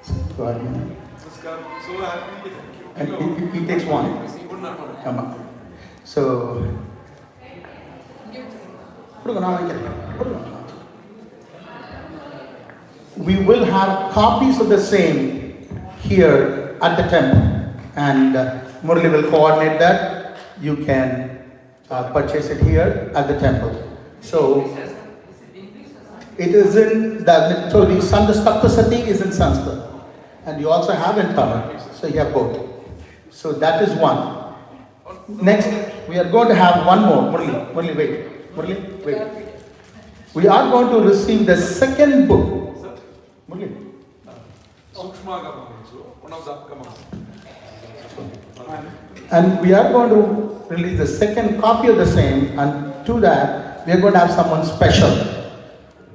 So happy. And he takes one. Come on. So we will have copies of the same here at the temple, and Murali will coordinate that. You can purchase it here at the temple. So it is in the Saptasati is in Sanskrit, and you also have in Tamil. So you have both. So that is one. Next, we are going to have one more. Murali, wait. We are going to receive the second book. Murali. And we are going to release the second copy of the same, and to that, we are going to have someone special.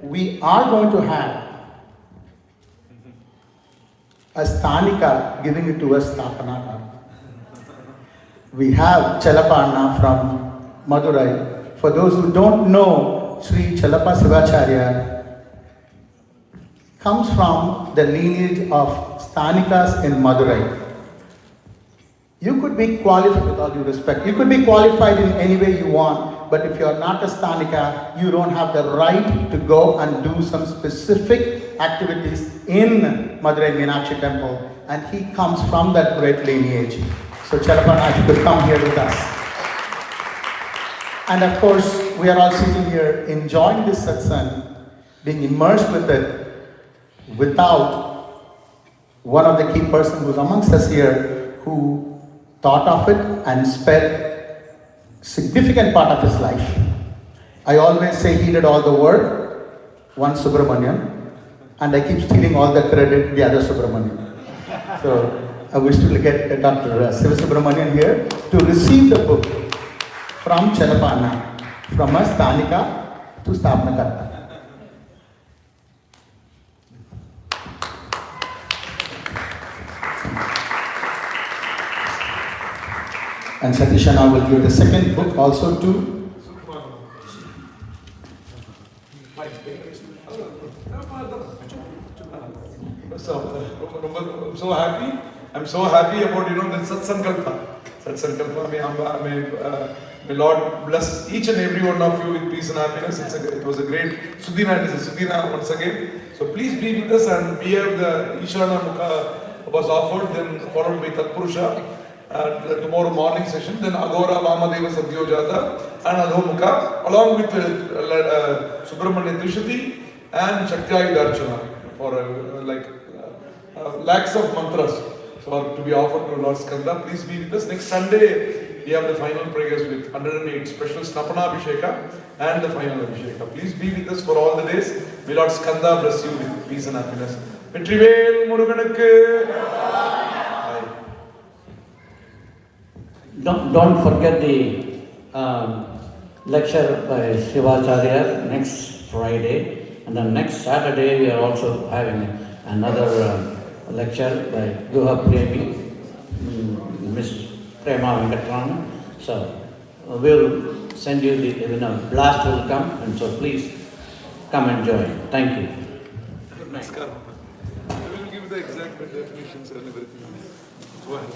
We are going to have a Sthanika giving it to us Sthapanaka. We have Chalapanna from Madurai. For those who don't know, Sri Chalapa Sivachariyar comes from the lineage of Sthanikas in Madurai. You could be qualified, with all due respect, you could be qualified in any way you want, but if you are not a Sthanika, you don't have the right to go and do some specific activities in Madurai Meenakshi Temple, and he comes from that great lineage. So Chalapana, if you could come here with us. And of course, we are all sitting here enjoying this satsang, being immersed with it, without one of the key persons who's amongst us here, who thought of it and spent significant part of his life. I always say he did all the work, one Subramanian, and I keep stealing all the credit, the other Subramanian. So I wish to get Dr. Sivasubramanian here to receive the book from Chalapana, from a Sthanika to Sthapanaka. And Satishana will give the second book also to
So happy I'm so happy about the Satsankalpa. Satsankalpa, may Lord bless each and every one of you with peace and happiness. It was a great Sudhina. It is a Sudhina once again. So please be with us, and we have the Ishana Mukha was offered, then followed by Tatpurusha. Tomorrow morning session, then Agora Vamadeva Satyojata and Adhomukha, along with Subramanya Trishati and Shaktyayu Darshana for lakhs of mantras to be offered to Lord Skanda. Please be with us. Next Sunday, we have the final prayers with 108 special Snapana Abhisheka and the final Abhisheka. Please be with us for all the days. May Lord Skanda bless you with peace and happiness. Vetrivel Muruganakku.
Don't forget the lecture by Sivachariyar next Friday, and then next Saturday we are also having another lecture by Guha Premi, Miss Prema Venkatramana. So we'll send you the blast will come, and so please come and join. Thank you.
Namaskar. I will give the exact definitions and everything. Go ahead.